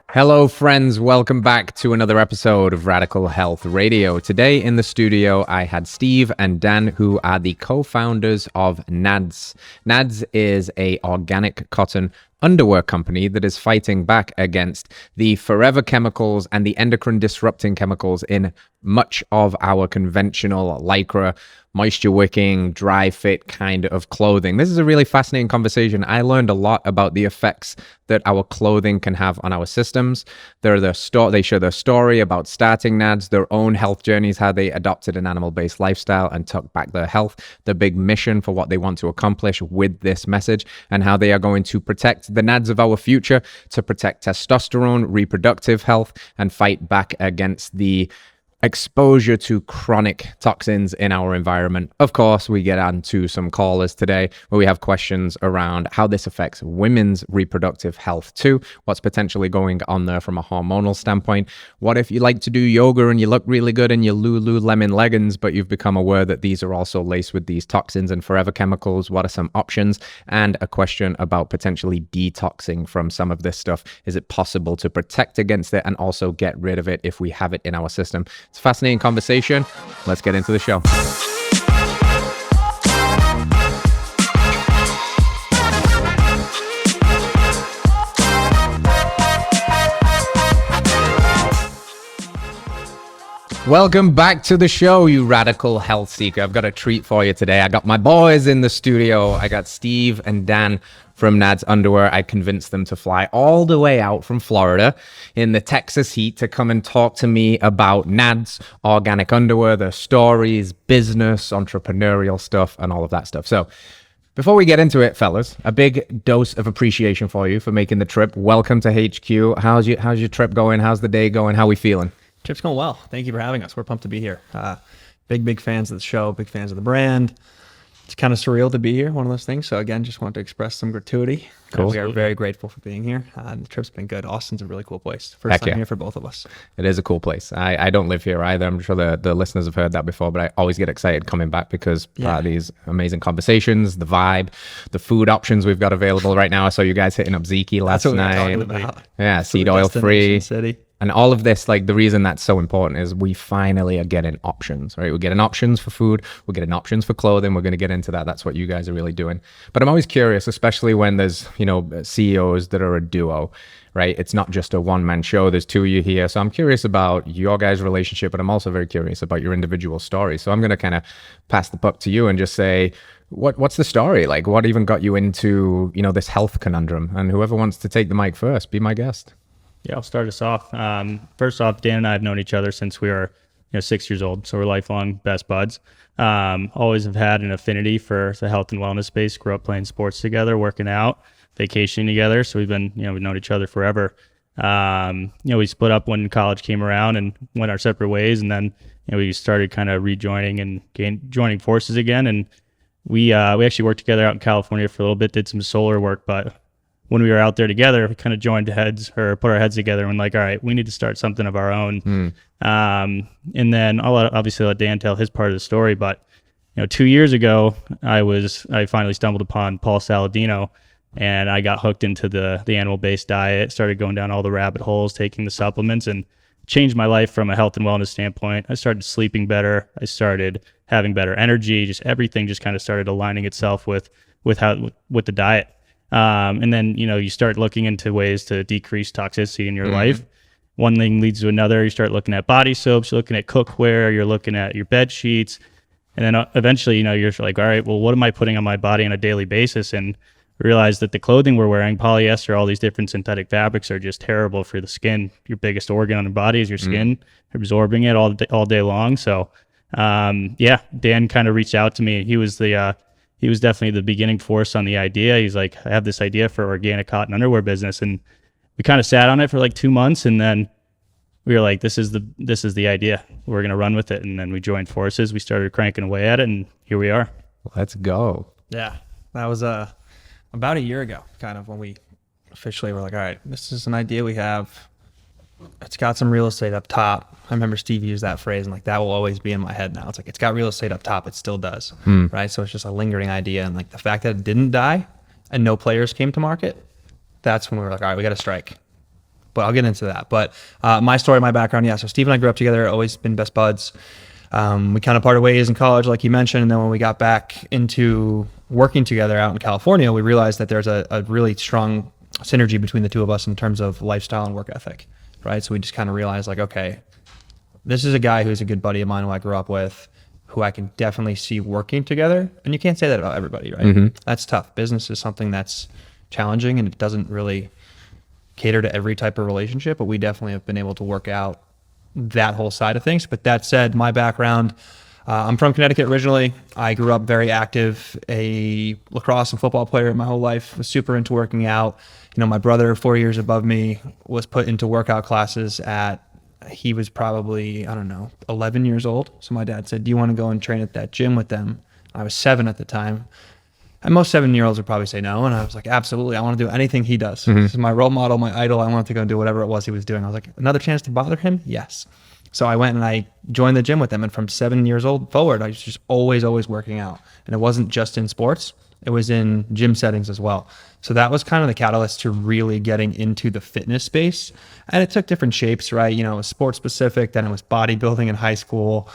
Hello, friends. Welcome back to another episode of Radical Health Radio. Today in the studio, I had Steve and Dan, who are the co-founders of NADS. NADS is a organic cotton underwear company that is fighting back against the forever chemicals and the endocrine disrupting chemicals in much of our conventional lycra, moisture wicking, dry fit kind of clothing. This is a really fascinating conversation. I learned a lot about the effects that our clothing can have on our systems. They share their story about starting NADS, their own health journeys, how they adopted an animal-based lifestyle and took back their health, the big mission for what they want to accomplish with this message, and how they are going to protect the NADS of our future, to protect testosterone, reproductive health, and fight back against the exposure to chronic toxins in our environment. Of course, we get on to some callers today where we have questions around how this affects women's reproductive health too, what's potentially going on there from a hormonal standpoint. What if you like to do yoga and you look really good in your Lululemon leggings, but you've become aware that these are also laced with these toxins and forever chemicals? What are some options? And a question about potentially detoxing from some of this stuff. Is it possible to protect against it and also get rid of it if we have it in our system? It's a fascinating conversation. Let's get into the show. Welcome back to the show, you radical health seeker. I've got a treat for you today. I got my boys in the studio. I got Steve and Dan from NADS Underwear. I convinced them to fly all the way out from Florida in the Texas heat to come and talk to me about NADS, organic underwear, their stories, business, entrepreneurial stuff, and all of that stuff. So before we get into it, fellas, a big dose of appreciation for you for making the trip. Welcome to HQ. How's your trip going? How's the day going? How are we feeling? Trip's going well. Thank you for having us. We're pumped to be here. Big fans of the show, big fans of the brand. It's kind of surreal to be here, one of those things. So again, just want to express some gratuity. Cool. We are very grateful for being here. The trip's been good. Austin's a really cool place. First time here for both of us. It is a cool place. I don't live here either. I'm sure the listeners have heard that before, but I always get excited coming back because these amazing conversations, the vibe, the food options we've got available right now. I saw you guys hitting up Zeke last night. Yeah, seed oil free. City. And all of this, like the reason that's so important is we finally are getting options, right? We're getting options for food. We're getting options for clothing. We're going to get into that. That's what you guys are really doing. But I'm always curious, especially when there's, CEOs that are a duo, right? It's not just a one-man show. There's two of you here. So I'm curious about your guys' relationship, but I'm also very curious about your individual story. So I'm going to kind of pass the puck to you and just say, what's the story? Like, what even got you into, this health conundrum? And whoever wants to take the mic first, be my guest. Yeah, I'll start us off. First off, Dan and I have known each other since we were 6 years old. So we're lifelong best buds. Always have had an affinity for the health and wellness space. Grew up playing sports together, working out, vacationing together. So we've known each other forever. We split up when college came around and went our separate ways. And then, we started kind of rejoining and joining forces again. And we actually worked together out in California for a little bit, did some solar work, but when we were out there together, we kind of put our heads together and like, all right, we need to start something of our own. And then I'll obviously let Dan tell his part of the story, but 2 years ago, I finally stumbled upon Paul Saladino and I got hooked into the animal-based diet, started going down all the rabbit holes, taking the supplements, and changed my life from a health and wellness standpoint. I started sleeping better. I started having better energy. Just everything just kind of started aligning itself with the diet. And then, you start looking into ways to decrease toxicity in your life. One thing leads to another. You start looking at body soaps, you're looking at cookware, you're looking at your bed sheets. And then eventually, you're like, all right, well, what am I putting on my body on a daily basis? And realize that the clothing we're wearing, polyester, all these different synthetic fabrics are just terrible for the skin. Your biggest organ on the body is your skin, absorbing it all day long. So, Dan kind of reached out to me. He was definitely the beginning force on the idea. He's like, I have this idea for organic cotton underwear business. And we kind of sat on it for like 2 months. And then we were like, this is the idea. We're going to run with it. And then we joined forces. We started cranking away at it. And here we are. Let's go. Yeah. That was about a year ago, kind of when we officially were like, all right, this is an idea we have. it's got some real estate up top. I remember Steve used that phrase, and like that will always be in my head now. It's like, it's got real estate up top. It still does. Right. So it's just a lingering idea. And like the fact that it didn't die and no players came to market, that's when we were like, all right, we got to strike. But I'll get into that. But my story, my background, yeah. So Steve and I grew up together, always been best buds. We kind of parted ways in college, like you mentioned. And then when we got back into working together out in California, we realized that there's a really strong synergy between the two of us in terms of lifestyle and work ethic, right? So we just kind of realized like, okay, this is a guy who's a good buddy of mine who I grew up with, who I can definitely see working together. And you can't say that about everybody, right? That's tough. Business is something that's challenging, and it doesn't really cater to every type of relationship, but we definitely have been able to work out that whole side of things. But that said, my background, I'm from Connecticut originally. I grew up very active, a lacrosse and football player my whole life, was super into working out. You know, my brother, 4 years above me, was put into workout classes he was probably, I don't know, 11 years old. So my dad said, do you want to go and train at that gym with them? I was 7 at the time. And most 7-year-olds would probably say no. And I was like, absolutely. I want to do anything he does. This is my role model, my idol. I wanted to go and do whatever it was he was doing. I was like, another chance to bother him? Yes. So I went and I joined the gym with him. And from 7 years old forward, I was just always working out. And it wasn't just in sports. It was in gym settings as well. So that was kind of the catalyst to really getting into the fitness space. And it took different shapes, right? You know, it was sports specific. Then it was bodybuilding in high school,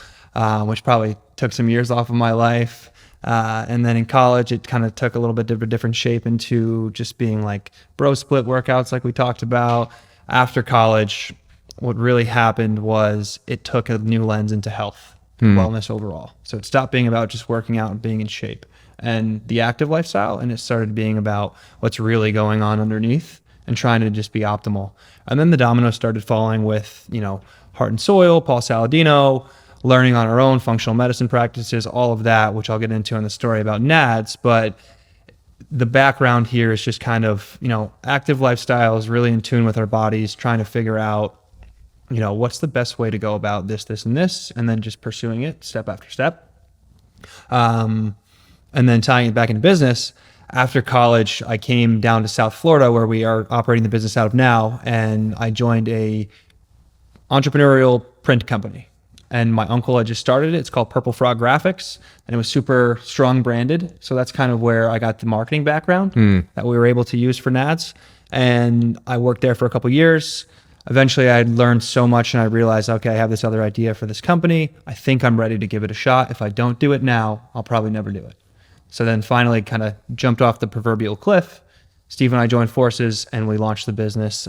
which probably took some years off of my life. And then in college, it kind of took a little bit of a different shape into just being like bro split workouts like we talked about. After college, what really happened was it took a new lens into health and wellness overall. So it stopped being about just working out and being in shape and the active lifestyle, and it started being about what's really going on underneath and trying to just be optimal. And then the dominoes started falling with, you know, Heart and Soil, Paul Saladino, learning on our own functional medicine practices, all of that, which I'll get into in the story about NADS. But the background here is just kind of, you know, active lifestyles, really in tune with our bodies, trying to figure out, you know, what's the best way to go about this, and this, and then just pursuing it step after step. And then tying it back into business. After college, I came down to South Florida, where we are operating the business out of now, and I joined a entrepreneurial print company. And my uncle had just started it. It's called Purple Frog Graphics, and it was super strong branded. So that's kind of where I got the marketing background that we were able to use for NADS. And I worked there for a couple of years. Eventually, I had learned so much, and I realized, okay, I have this other idea for this company. I think I'm ready to give it a shot. If I don't do it now, I'll probably never do it. So then finally kind of jumped off the proverbial cliff. Steve and I joined forces, and we launched the business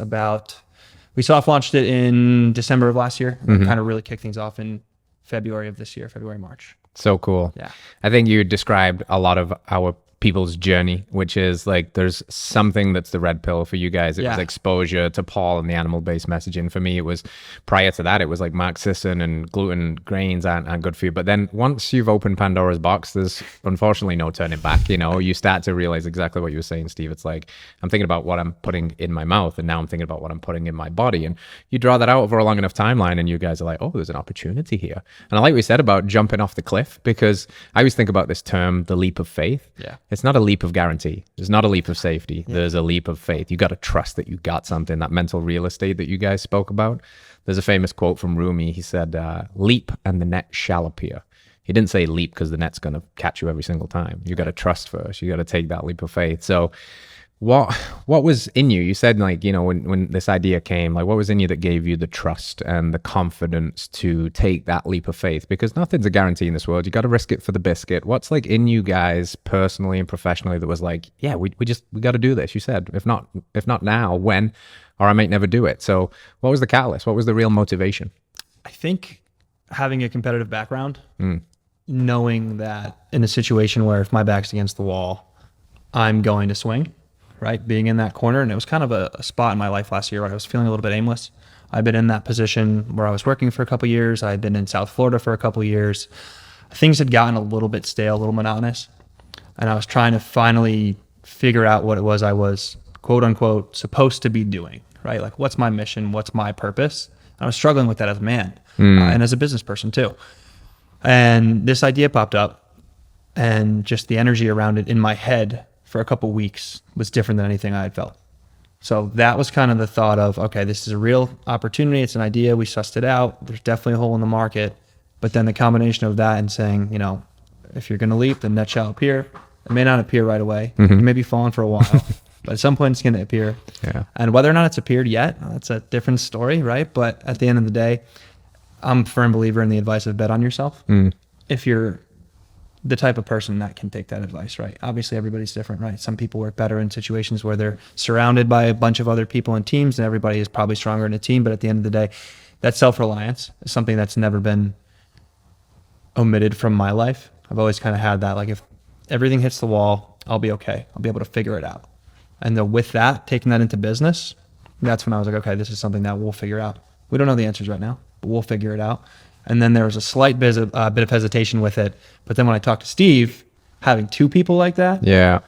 we soft launched it in December of last year. And kind of really kicked things off in February of this year, February, March. So cool. Yeah. I think you described a lot of our people's journey, which is like there's something that's the red pill for you guys. It was exposure to Paul and the animal-based messaging. For me, it was prior to that, it was like Mark Sisson and gluten, grains aren't good for you. But then once you've opened Pandora's box, there's unfortunately no turning back. You know, you start to realize exactly what you were saying, Steve. It's like, I'm thinking about what I'm putting in my mouth, and now I'm thinking about what I'm putting in my body. And you draw that out over a long enough timeline, and you guys are like, oh, there's an opportunity here. And I like what you said about jumping off the cliff, because I always think about this term, the leap of faith. Yeah. It's not a leap of guarantee. There's not a leap of safety. There's a leap of faith. You got to trust that you got something, that mental real estate that you guys spoke about. There's a famous quote from Rumi. He said, leap and the net shall appear. He didn't say leap because the net's going to catch you every single time. You got to trust first. You got to take that leap of faith. So what was in you? You said, like, you know, when this idea came, like, what was in you that gave you the trust and the confidence to take that leap of faith? Because nothing's a guarantee in this world. You got to risk it for the biscuit. What's like in you guys personally and professionally that was like, yeah, we got to do this? You said, if not now, when? Or I might never do it. So what was the catalyst? What was the real motivation? I think having a competitive background, knowing that in a situation where if my back's against the wall, I'm going to swing. Right, being in that corner. And it was kind of a spot in my life last year where I was feeling a little bit aimless. I've been in that position where I was working for a couple of years. I'd been in South Florida for a couple of years. Things had gotten a little bit stale, a little monotonous. And I was trying to finally figure out what it was I was, quote unquote, supposed to be doing, right? Like, what's my mission? What's my purpose? And I was struggling with that as a man and as a business person too. And this idea popped up, and just the energy around it in my head for a couple of weeks was different than anything I had felt. So that was kind of the thought of, okay, this is a real opportunity. It's an idea. We sussed it out. There's definitely a hole in the market. But then the combination of that and saying, if you're going to leap, the net shall appear. It may not appear right away. You may be falling for a while, but at some point it's going to appear. Yeah. And whether or not it's appeared yet, that's a different story, right? But at the end of the day, I'm a firm believer in the advice of bet on yourself. If you're the type of person that can take that advice, right? Obviously, everybody's different, right? Some people work better in situations where they're surrounded by a bunch of other people and teams, and everybody is probably stronger in a team. But at the end of the day, that self-reliance is something that's never been omitted from my life. I've always kind of had that, like, if everything hits the wall, I'll be okay. I'll be able to figure it out. And then with that, taking that into business, that's when I was like, okay, this is something that we'll figure out. We don't know the answers right now, but we'll figure it out. And then there was a slight bit of hesitation with it. But then when I talked to Steve, having two people like that,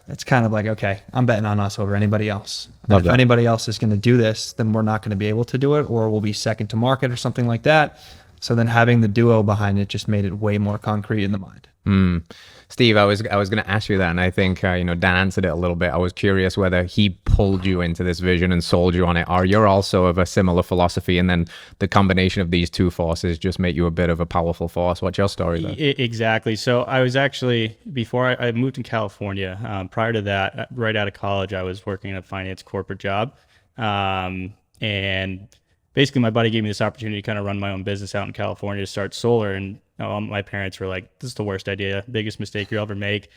it's kind of like, okay, I'm betting on us over anybody else. If anybody else is going to do this, then we're not going to be able to do it, or we'll be second to market or something like that. So then having the duo behind it just made it way more concrete in the mind. Steve, I was going to ask you that, and I think Dan answered it a little bit. I was curious whether he pulled you into this vision and sold you on it, or you're also of a similar philosophy, and then the combination of these two forces just make you a bit of a powerful force. What's your story there? Exactly. So I was actually, before I moved to California, prior to that, right out of college, I was working in a finance corporate job, and basically my buddy gave me this opportunity to kind of run my own business out in California to start solar. And my parents were like, this is the worst idea, biggest mistake you'll ever make.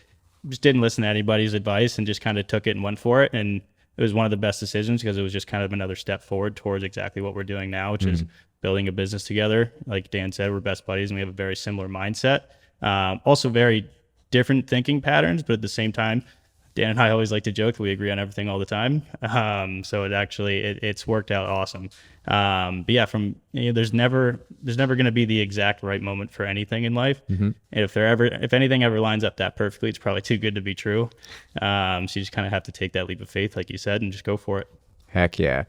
Just didn't listen to anybody's advice and just kind of took it and went for it. And it was one of the best decisions because it was just kind of another step forward towards exactly what we're doing now, which is building a business together. Like Dan said, we're best buddies and we have a very similar mindset. Also very different thinking patterns, but at the same time, Dan and I always like to joke that we agree on everything all the time. So it's worked out awesome. But yeah, there's never going to be the exact right moment for anything in life. And if anything ever lines up that perfectly, it's probably too good to be true. So you just kind of have to take that leap of faith, like you said, and just go for it. Heck yeah.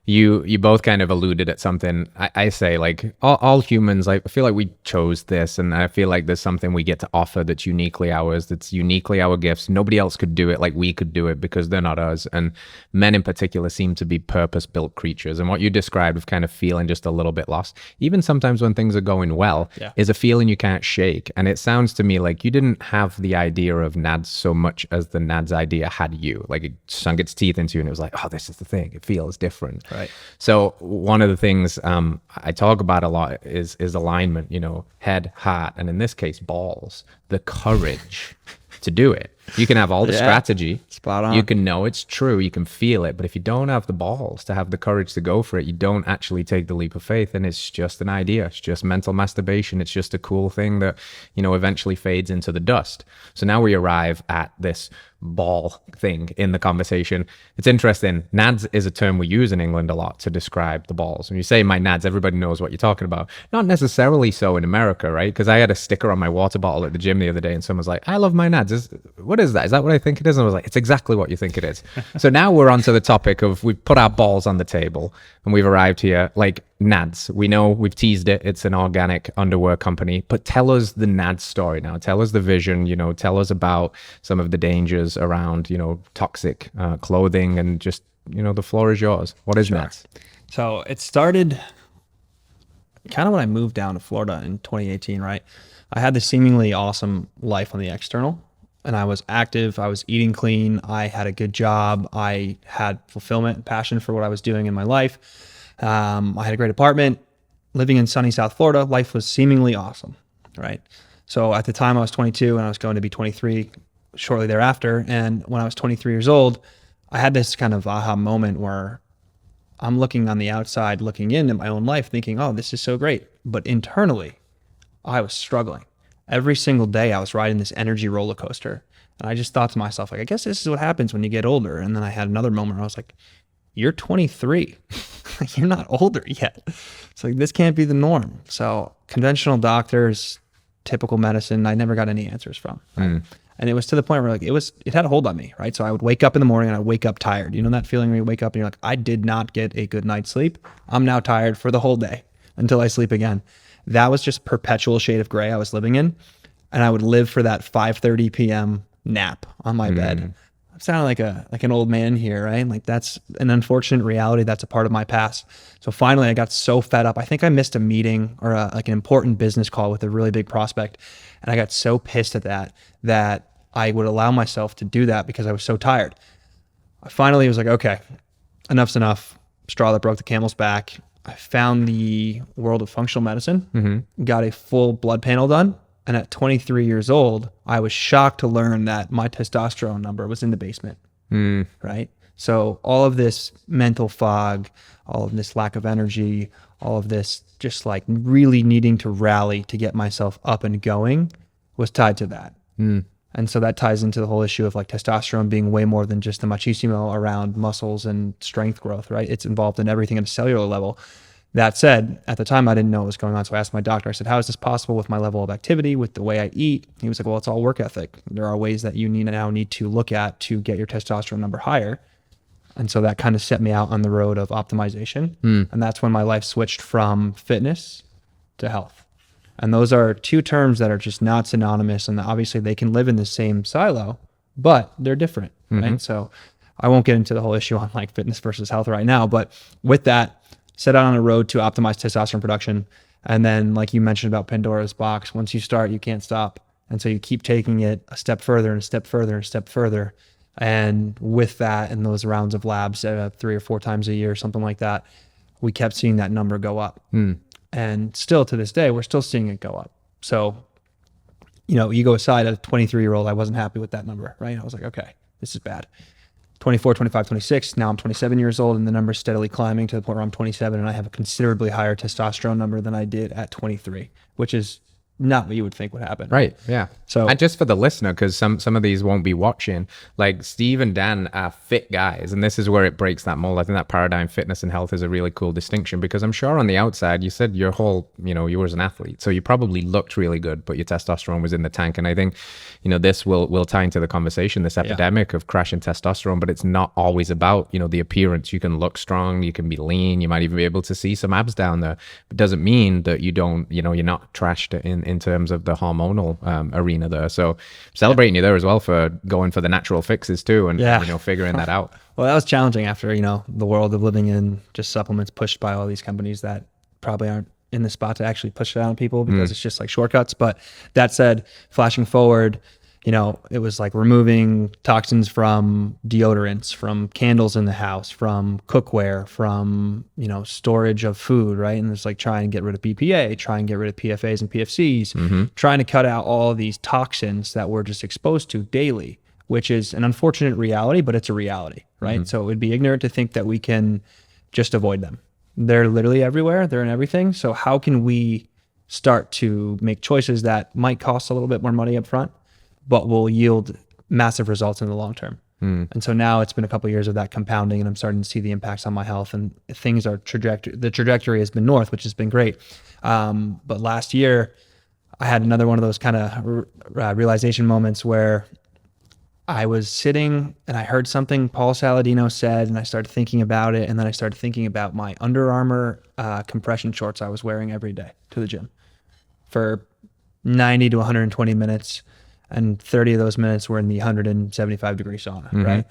You both kind of alluded at something. I say, like, all humans, I feel like we chose this, and I feel like there's something we get to offer that's uniquely ours, that's uniquely our gifts. Nobody else could do it like we could do it because they're not us. And men in particular seem to be purpose-built creatures. And what you described of kind of feeling just a little bit lost, even sometimes when things are going well, is a feeling you can't shake. And it sounds to me like you didn't have the idea of NADS so much as the NADS idea had you. Like, it sunk its teeth into you and it was like, oh, this is the thing. It feels different. Right. So one of the things I talk about a lot is alignment, head, heart, and in this case, balls, the courage to do it. You can have all the strategy. Spot on. You can know it's true. You can feel it. But if you don't have the balls to have the courage to go for it, you don't actually take the leap of faith. And it's just an idea. It's just mental masturbation. It's just a cool thing that, eventually fades into the dust. So now we arrive at this ball thing in the conversation. It's interesting. NADS is a term we use in England a lot to describe the balls. When you say my NADS, everybody knows what you're talking about. Not necessarily so in America, right? Because I had a sticker on my water bottle at the gym the other day and someone was like, I love my NADS. What is that? Is that what I think it is? And I was like, it's exactly what you think it is. So now we're on to the topic of we've put our balls on the table and we've arrived here. Like, NADS, we know, we've teased it. It's an organic underwear company, but tell us the NADS story now. Tell us the vision, tell us about some of the dangers around, toxic clothing, and just, the floor is yours. What is NADS? So it started kind of when I moved down to Florida in 2018, right? I had this seemingly awesome life on the external, and I was active. I was eating clean. I had a good job. I had fulfillment and passion for what I was doing in my life. I had a great apartment, living in sunny South Florida. Life was seemingly awesome, right? So at the time I was 22 and I was going to be 23 shortly thereafter. And when I was 23 years old, I had this kind of aha moment where I'm looking on the outside, looking in at my own life, thinking, oh, this is so great. But internally, I was struggling. Every single day I was riding this energy roller coaster. And I just thought to myself, like, I guess this is what happens when you get older. And then I had another moment where I was like, you're 23. You're not older yet. It's like, this can't be the norm. So conventional doctors, typical medicine, I never got any answers from. Right? And it was to the point where it had a hold on me, right? So I would wake up in the morning and I'd wake up tired. You know that feeling where you wake up and you're like, I did not get a good night's sleep. I'm now tired for the whole day until I sleep again. That was just perpetual shade of gray I was living in. And I would live for that 5:30 p.m. nap on my bed. sounding like an old man here, right? Like that's an unfortunate reality. That's a part of my past. So finally I got so fed up. I think I missed a meeting or like an important business call with a really big prospect. And I got so pissed at that I would allow myself to do that because I was so tired. I finally was like, okay, enough's enough. Straw that broke the camel's back. I found the world of functional medicine, got a full blood panel done. And at 23 years old, I was shocked to learn that my testosterone number was in the basement, right? So all of this mental fog, all of this lack of energy, all of this just like really needing to rally to get myself up and going was tied to that. And so that ties into the whole issue of like testosterone being way more than just the machismo around muscles and strength growth, right? It's involved in everything at a cellular level. That said, at the time, I didn't know what was going on. So I asked my doctor, I said, how is this possible with my level of activity, with the way I eat? He was like, well, it's all work ethic. There are ways that you need to look at to get your testosterone number higher. And so that kind of set me out on the road of optimization. And that's when my life switched from fitness to health. And those are two terms that are just not synonymous. And obviously they can live in the same silo, but they're different, right? So I won't get into the whole issue on like fitness versus health right now. But with that, set out on a road to optimize testosterone production. And then like you mentioned about Pandora's box, once you start, you can't stop. And so you keep taking it a step further and a step further and a step further. And with that and those rounds of labs 3 or 4 times a year, something like that, we kept seeing that number go up. And still to this day, we're still seeing it go up. So, ego aside, at a 23-year-old, I wasn't happy with that number, right? I was like, okay, this is bad. 24, 25, 26. Now I'm 27 years old and the number's steadily climbing to the point where I'm 27 and I have a considerably higher testosterone number than I did at 23, which is not what you would think would happen. Right. Yeah. So, and just for the listener, because some of these won't be watching, like Steve and Dan are fit guys, and this is where it breaks that mold. I think that paradigm, fitness and health, is a really cool distinction, because I'm sure on the outside, you said your whole, you were an athlete, so you probably looked really good, but your testosterone was in the tank. And I think, this will tie into the conversation, this epidemic of crashing testosterone, but it's not always about, the appearance. You can look strong, you can be lean, you might even be able to see some abs down there. It doesn't mean that you don't, you're not trashed in terms of the hormonal arena there. So celebrating you there as well for going for the natural fixes too, and figuring that out. Well, that was challenging after the world of living in just supplements pushed by all these companies that probably aren't in the spot to actually push it out on people because it's just like shortcuts. But that said, flashing forward, it was like removing toxins from deodorants, from candles in the house, from cookware, from, storage of food, right? And it's like try and get rid of BPA, try and get rid of PFAs and PFCs, trying to cut out all of these toxins that we're just exposed to daily, which is an unfortunate reality, but it's a reality, right? So it would be ignorant to think that we can just avoid them. They're literally everywhere. They're in everything. So how can we start to make choices that might cost a little bit more money up front, but will yield massive results in the long term? And so now it's been a couple of years of that compounding, and I'm starting to see the impacts on my health, and things are the trajectory has been north, which has been great. But last year I had another one of those kind of realization moments where I was sitting and I heard something Paul Saladino said, and I started thinking about it. And then I started thinking about my Under Armour compression shorts I was wearing every day to the gym for 90 to 120 minutes. And 30 of those minutes were in the 175 degree sauna, right?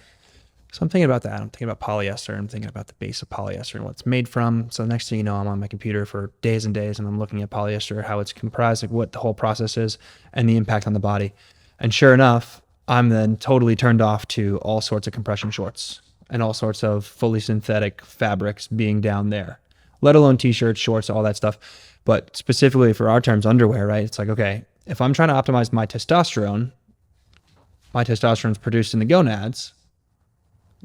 So I'm thinking about that. I'm thinking about polyester. I'm thinking about the base of polyester and what it's made from. So the next thing you know, I'm on my computer for days and days, and I'm looking at polyester, how it's comprised, like what the whole process is, and the impact on the body. And sure enough, I'm then totally turned off to all sorts of compression shorts and all sorts of fully synthetic fabrics being down there, let alone t-shirts, shorts, all that stuff. But specifically for our terms, underwear, right? It's like, okay, if I'm trying to optimize my testosterone is produced in the gonads.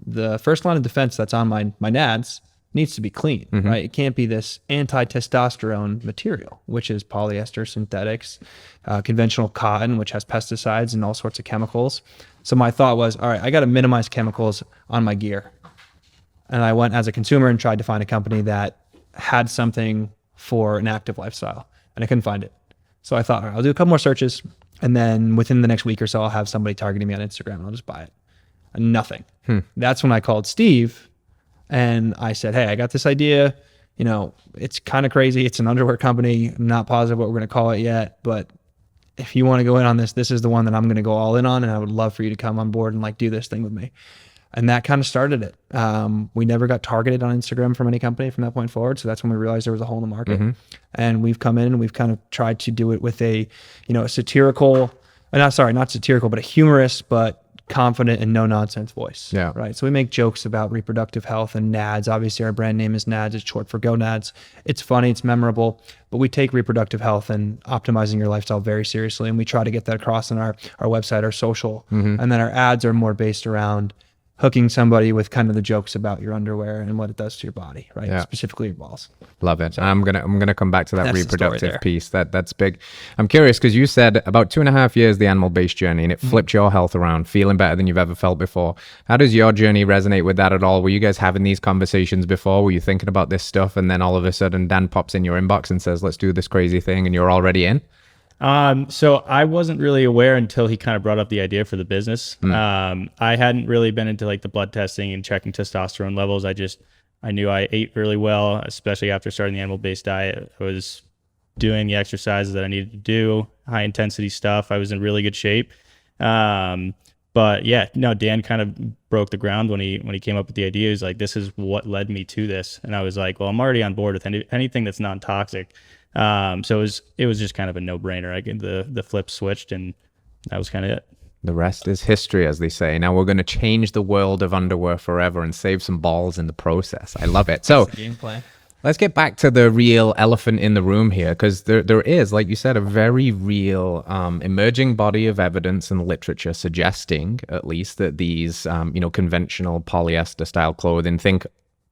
The first line of defense that's on my NADS needs to be clean, right? It can't be this anti-testosterone material, which is polyester, synthetics, conventional cotton, which has pesticides and all sorts of chemicals. So my thought was, all right, I got to minimize chemicals on my gear. And I went as a consumer and tried to find a company that had something for an active lifestyle, and I couldn't find it. So I thought, all right, I'll do a couple more searches, and then within the next week or so, I'll have somebody targeting me on Instagram, and I'll just buy it. And nothing. That's when I called Steve, and I said, hey, I got this idea. It's kind of crazy. It's an underwear company. I'm not positive what we're going to call it yet, but if you want to go in on this, this is the one that I'm going to go all in on. And I would love for you to come on board and like do this thing with me. And that kind of started it. We never got targeted on Instagram from any company from that point forward. So that's when we realized there was a hole in the market. And we've come in and we've kind of tried to do it with a, a satirical, not satirical, but a humorous, but confident and no nonsense voice. Yeah. Right. So we make jokes about reproductive health and NADS. Obviously our brand name is NADS. It's short for gonads. It's funny. It's memorable, but we take reproductive health and optimizing your lifestyle very seriously. And we try to get that across on our website, our social, and then our ads are more based around hooking somebody with kind of the jokes about your underwear and what it does to your body, right? Yeah. Specifically your balls. Love it. So I'm gonna come back to that reproductive piece. That's big. I'm curious because you said about 2.5 years the animal-based journey, and it flipped your health around, feeling better than you've ever felt before. How does your journey resonate with that at all? Were you guys having these conversations before? Were you thinking about this stuff, and then all of a sudden Dan pops in your inbox and says, "Let's do this crazy thing," and you're already in? So I wasn't really aware until he kind of brought up the idea for the business. I hadn't really been into like the blood testing and checking testosterone levels. I knew I ate really well, especially after starting the animal-based diet. I was doing the exercises that I needed to do, high intensity stuff. I was in really good shape. But yeah, no, Dan kind of broke the ground when he came up with the idea. He's like, this is what led me to this. And I was like, well, I'm already on board with anything that's non-toxic. So it was just kind of a no-brainer. The flip switched, and that was kind of it. The rest is history, as they say. Now we're going to change the world of underwear forever and save some balls in the process. I love it. So game plan. Let's get back to the real elephant in the room here, because there is, like you said, a very real emerging body of evidence and literature suggesting, at least, that these conventional polyester style clothing, think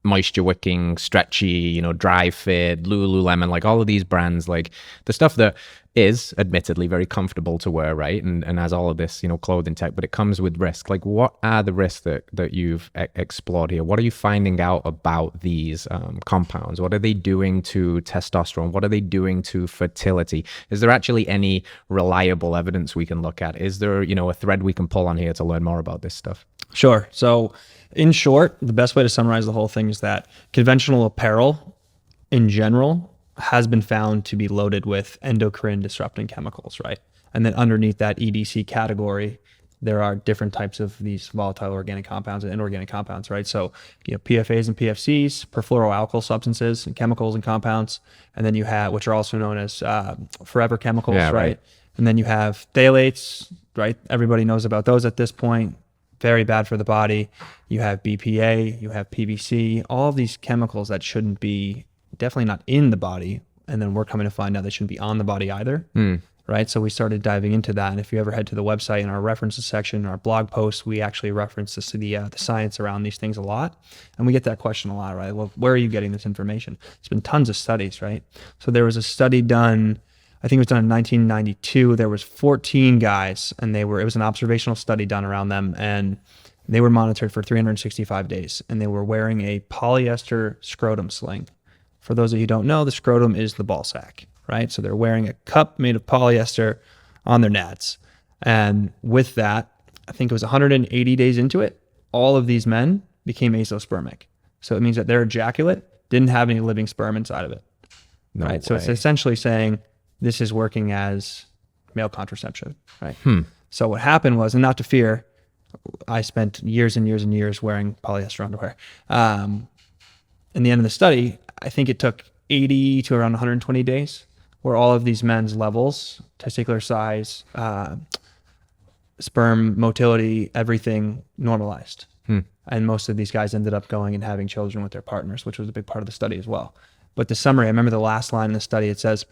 moisture wicking, stretchy, dry fit, Lululemon, like all of these brands, like the stuff that is admittedly very comfortable to wear, right? And has all of this, clothing tech, but it comes with risk. Like, what are the risks that you've explored here? What are you finding out about these compounds? What are they doing to testosterone? What are they doing to fertility? Is there actually any reliable evidence we can look at? Is there, a thread we can pull on here to learn more about this stuff? Sure. So in short, the best way to summarize the whole thing is that conventional apparel in general has been found to be loaded with endocrine disrupting chemicals, right? And then underneath that EDC category, there are different types of these volatile organic compounds and inorganic compounds, right? So, PFAs and PFCs, perfluoroalkyl substances and chemicals and compounds. And then you have, which are also known as forever chemicals, right? And then you have phthalates, right? Everybody knows about those at this point. Very bad for the body. You have BPA, you have PVC, all of these chemicals that shouldn't be, definitely not in the body. And then we're coming to find out they shouldn't be on the body either. Right? So we started diving into that. And if you ever head to the website in our references section, our blog posts, we actually reference the science around these things a lot. And we get that question a lot, right? Well, where are you getting this information? There's been tons of studies, right? So there was a study done, I think it was done in 1992. There was 14 guys, and it was an observational study done around them, and they were monitored for 365 days, and they were wearing a polyester scrotum sling. For those of you who don't know, the scrotum is the ball sack, right? So they're wearing a cup made of polyester on their nads. And with that, I think it was 180 days into it, all of these men became azoospermic. So it means that their ejaculate didn't have any living sperm inside of it, right? So it's essentially saying this is working as male contraception, right? So what happened was, and not to fear, I spent years and years and years wearing polyester underwear. In the end of the study, I think it took 80 to around 120 days where all of these men's levels, testicular size, sperm motility, everything normalized. And most of these guys ended up going and having children with their partners, which was a big part of the study as well. But the summary, I remember the last line in the study, it says,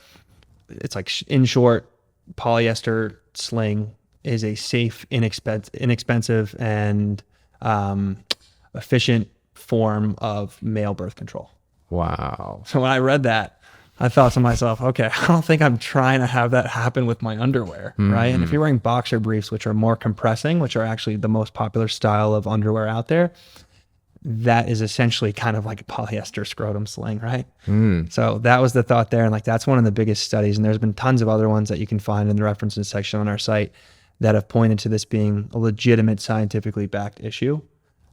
it's like, in short, polyester sling is a safe, inexpensive, and efficient form of male birth control. Wow. So when I read that, I thought to myself, okay, I don't think I'm trying to have that happen with my underwear, right? And if you're wearing boxer briefs, which are more compressing, which are actually the most popular style of underwear out there, that is essentially kind of like a polyester scrotum sling, right? So that was the thought there. And like, that's one of the biggest studies. And there's been tons of other ones that you can find in the references section on our site that have pointed to this being a legitimate scientifically backed issue.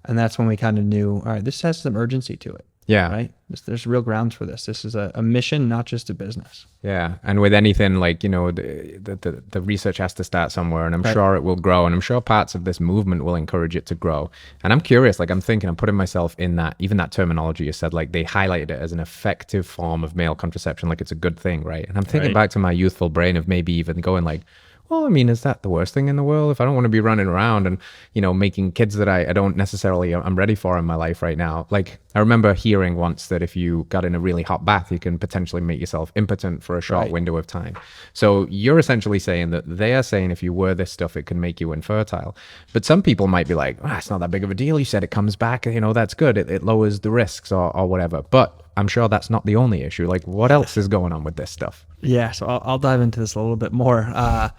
And that's when we kind of knew, all right, this has some urgency to it. Yeah. Right. There's real grounds for this. This is a mission, not just a business. Yeah. And with anything, like, you know, the research has to start somewhere, and I'm sure it will grow. And I'm sure parts of this movement will encourage it to grow. And I'm curious, like, I'm putting myself in that, even that terminology you said, like, they highlighted it as an effective form of male contraception, like it's a good thing, right? And I'm thinking back to my youthful brain of maybe even going like, well, I mean, is that the worst thing in the world? If I don't want to be running around and, you know, making kids that I don't necessarily, I'm ready for in my life right now. Like, I remember hearing once that if you got in a really hot bath, you can potentially make yourself impotent for a short window of time. So you're essentially saying that they are saying if you wear this stuff, it can make you infertile. But some people might be like, it's not that big of a deal. You said it comes back, you know, that's good. It lowers the risks or whatever. But I'm sure that's not the only issue. Like, what else is going on with this stuff? Yeah. So I'll dive into this a little bit more.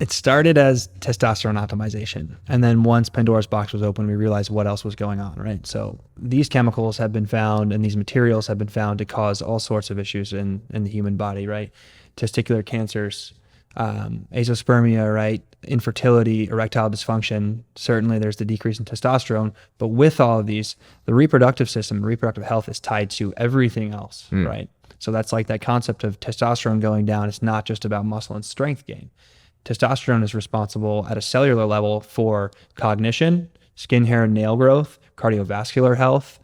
It started as testosterone optimization. And then once Pandora's box was open, we realized what else was going on, right? So these chemicals have been found and these materials have been found to cause all sorts of issues in the human body, right? Testicular cancers, azoospermia, right? Infertility, erectile dysfunction. Certainly there's the decrease in testosterone. But with all of these, the reproductive system, reproductive health is tied to everything else, right? So that's like that concept of testosterone going down. It's not just about muscle and strength gain. Testosterone is responsible at a cellular level for cognition, skin, hair, and nail growth, cardiovascular health,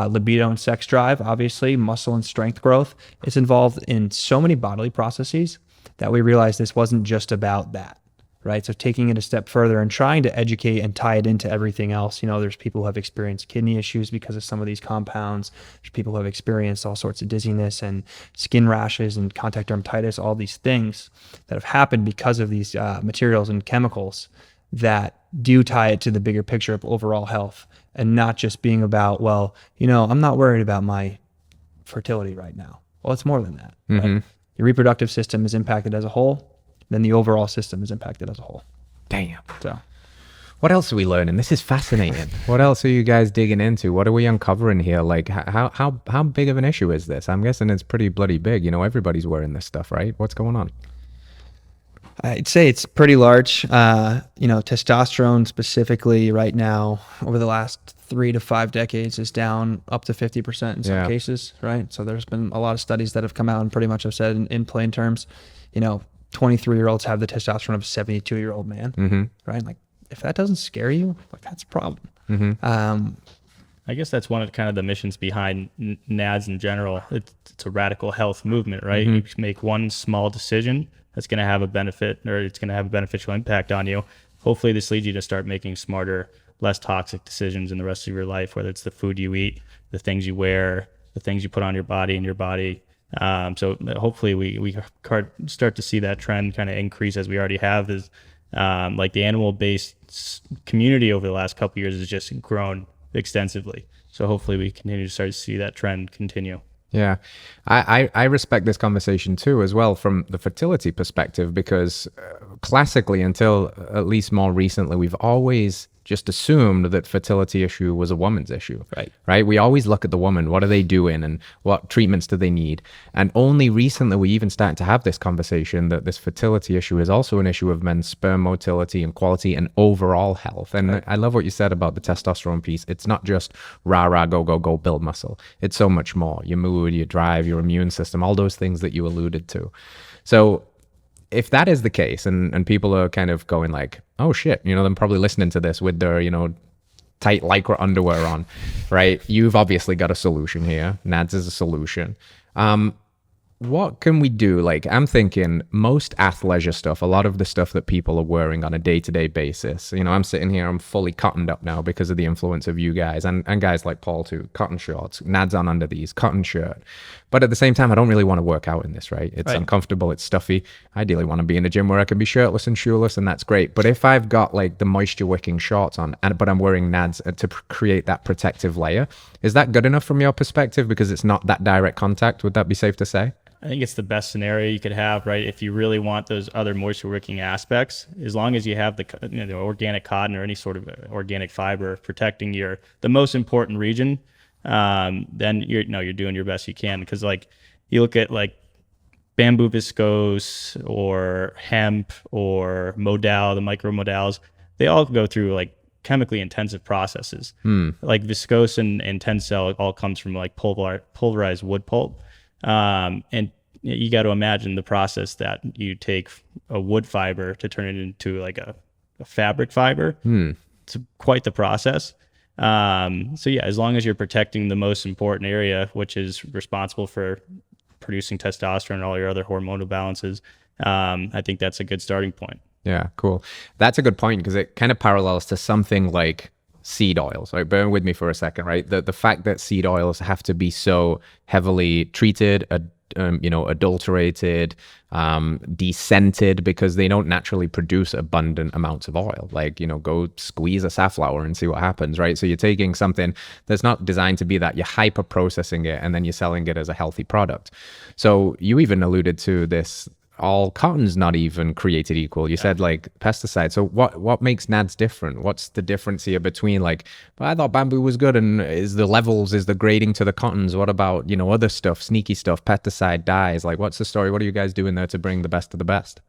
libido and sex drive, obviously, muscle and strength growth. It's involved in so many bodily processes that we realized this wasn't just about that, right? So taking it a step further and trying to educate and tie it into everything else. You know, there's people who have experienced kidney issues because of some of these compounds. There's people who have experienced all sorts of dizziness and skin rashes and contact dermatitis, all these things that have happened because of these materials and chemicals that do tie it to the bigger picture of overall health, and not just being about, well, you know, I'm not worried about my fertility right now. Well, it's more than that. Right? Your reproductive system is impacted as a whole, then the overall system is impacted as a whole. Damn. So what else are we learning? This is fascinating. What else are you guys digging into? What are we uncovering here? Like, how big of an issue is this? I'm guessing it's pretty bloody big. You know, everybody's wearing this stuff, right? What's going on? I'd say it's pretty large. You know, testosterone specifically right now over the last 3 to 5 decades is down up to 50% in some cases, right? So there's been a lot of studies that have come out and pretty much have said in plain terms, you know, 23-year-olds have the testosterone of a 72-year-old man, right? Like, if that doesn't scare you, like, that's a problem. I guess that's one of kind of the missions behind NADS in general. It's a radical health movement, right? You make one small decision that's going to have a benefit, or it's going to have a beneficial impact on you. Hopefully this leads you to start making smarter, less toxic decisions in the rest of your life, whether it's the food you eat, the things you wear, the things you put on your body and your body. So hopefully we start to see that trend kind of increase, as we already have. Is like the animal-based community over the last couple of years has just grown extensively. So hopefully we continue to start to see that trend continue. Yeah, I respect this conversation too, as well, from the fertility perspective, because classically, until at least more recently, we've always just assumed that fertility issue was a woman's issue. Right. We always look at the woman. What are they doing and what treatments do they need? And only recently we even started to have this conversation that this fertility issue is also an issue of men's sperm motility and quality and overall health. And I love what you said about the testosterone piece. It's not just rah, go, build muscle. It's so much more. Your mood, your drive, your immune system, all those things that you alluded to. So if that is the case, and people are kind of going like, oh shit, you know, they're probably listening to this with their, you know, tight Lycra underwear on, right? You've obviously got a solution here. NADS is a solution. What can we do? Like, I'm thinking most athleisure stuff, a lot of the stuff that people are wearing on a day-to-day basis. You know, I'm sitting here, I'm fully cottoned up now because of the influence of you guys and guys like Paul too. Cotton shorts, NADS on under these, cotton shirt. But at the same time, I don't really want to work out in this, right? It's uncomfortable, it's stuffy. I ideally want to be in a gym where I can be shirtless and shoeless, and that's great. But if I've got like the moisture wicking shorts on, but I'm wearing NADS to create that protective layer, is that good enough from your perspective? Because it's not that direct contact. Would that be safe to say? I think it's the best scenario you could have, right? If you really want those other moisture wicking aspects, as long as you have the organic cotton or any sort of organic fiber protecting the most important region, then you're doing your best you can. Because like you look at like bamboo viscose or hemp or modal, the micro modals, they all go through like chemically intensive processes. Like viscose and Tencel all comes from like pulverized wood pulp. And you got to imagine the process that you take a wood fiber to turn it into like a fabric fiber. It's quite the process. So yeah, as long as you're protecting the most important area, which is responsible for producing testosterone and all your other hormonal balances, I think that's a good starting point. Yeah, cool. That's a good point because it kind of parallels to something like seed oils. Right, bear with me for a second. Right, the fact that seed oils have to be so heavily treated, adulterated, descented, because they don't naturally produce abundant amounts of oil. Like, go squeeze a safflower and see what happens. Right, so you're taking something that's not designed to be that, you're hyper processing it, and then you're selling it as a healthy product. So you even alluded to this. All cotton's not even created equal. You said like pesticides. So what makes NADS different? What's the difference here between like, well, I thought bamboo was good, and is the grading to the cottons? What about, other stuff, sneaky stuff, pesticide, dyes? Like, what's the story? What are you guys doing there to bring the best of the best?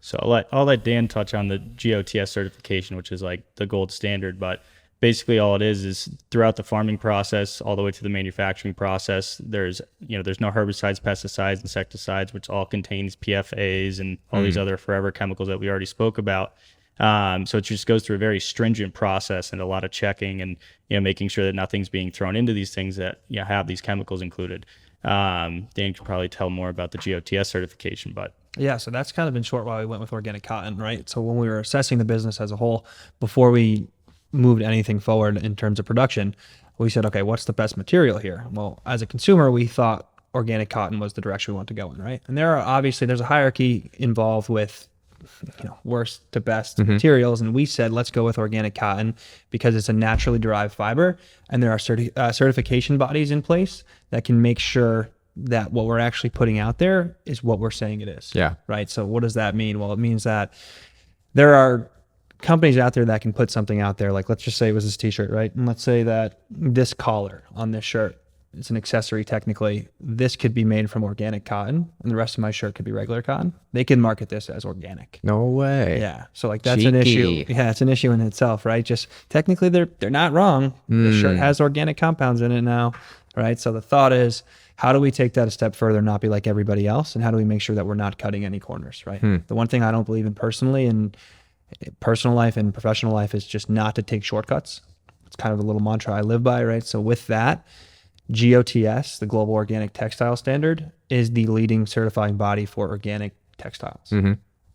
So I'll let Dan touch on the GOTS certification, which is like the gold standard, but basically all it is throughout the farming process all the way to the manufacturing process, there's no herbicides, pesticides, insecticides, which all contains PFAs and all these other forever chemicals that we already spoke about. So it just goes through a very stringent process and a lot of checking and making sure that nothing's being thrown into these things that have these chemicals included. Dan could probably tell more about the GOTS certification, but yeah, so that's kind of in short why we went with organic cotton, right? So when we were assessing the business as a whole, before we moved anything forward in terms of production, we said, okay, what's the best material here? Well, as a consumer, we thought organic cotton was the direction we want to go in, right? And there's a hierarchy involved with worst to best materials, and we said let's go with organic cotton because it's a naturally derived fiber, and there are certification bodies in place that can make sure that what we're actually putting out there is what we're saying it is. Yeah. Right. So what does that mean? Well, it means that there are companies out there that can put something out there, like let's just say it was this t-shirt, right? And let's say that this collar on this shirt, it's an accessory technically, this could be made from organic cotton and the rest of my shirt could be regular cotton. They can market this as organic. No way. Yeah. So like that's an issue. Yeah, it's an issue in itself, right? Just technically they're not wrong. The shirt has organic compounds in it now, right? So the thought is, how do we take that a step further, not be like everybody else? And how do we make sure that we're not cutting any corners, right? The one thing I don't believe in personally in personal life and professional life is just not to take shortcuts. It's kind of a little mantra I live by, right? So with that, GOTS, the Global Organic Textile Standard, is the leading certifying body for organic textiles.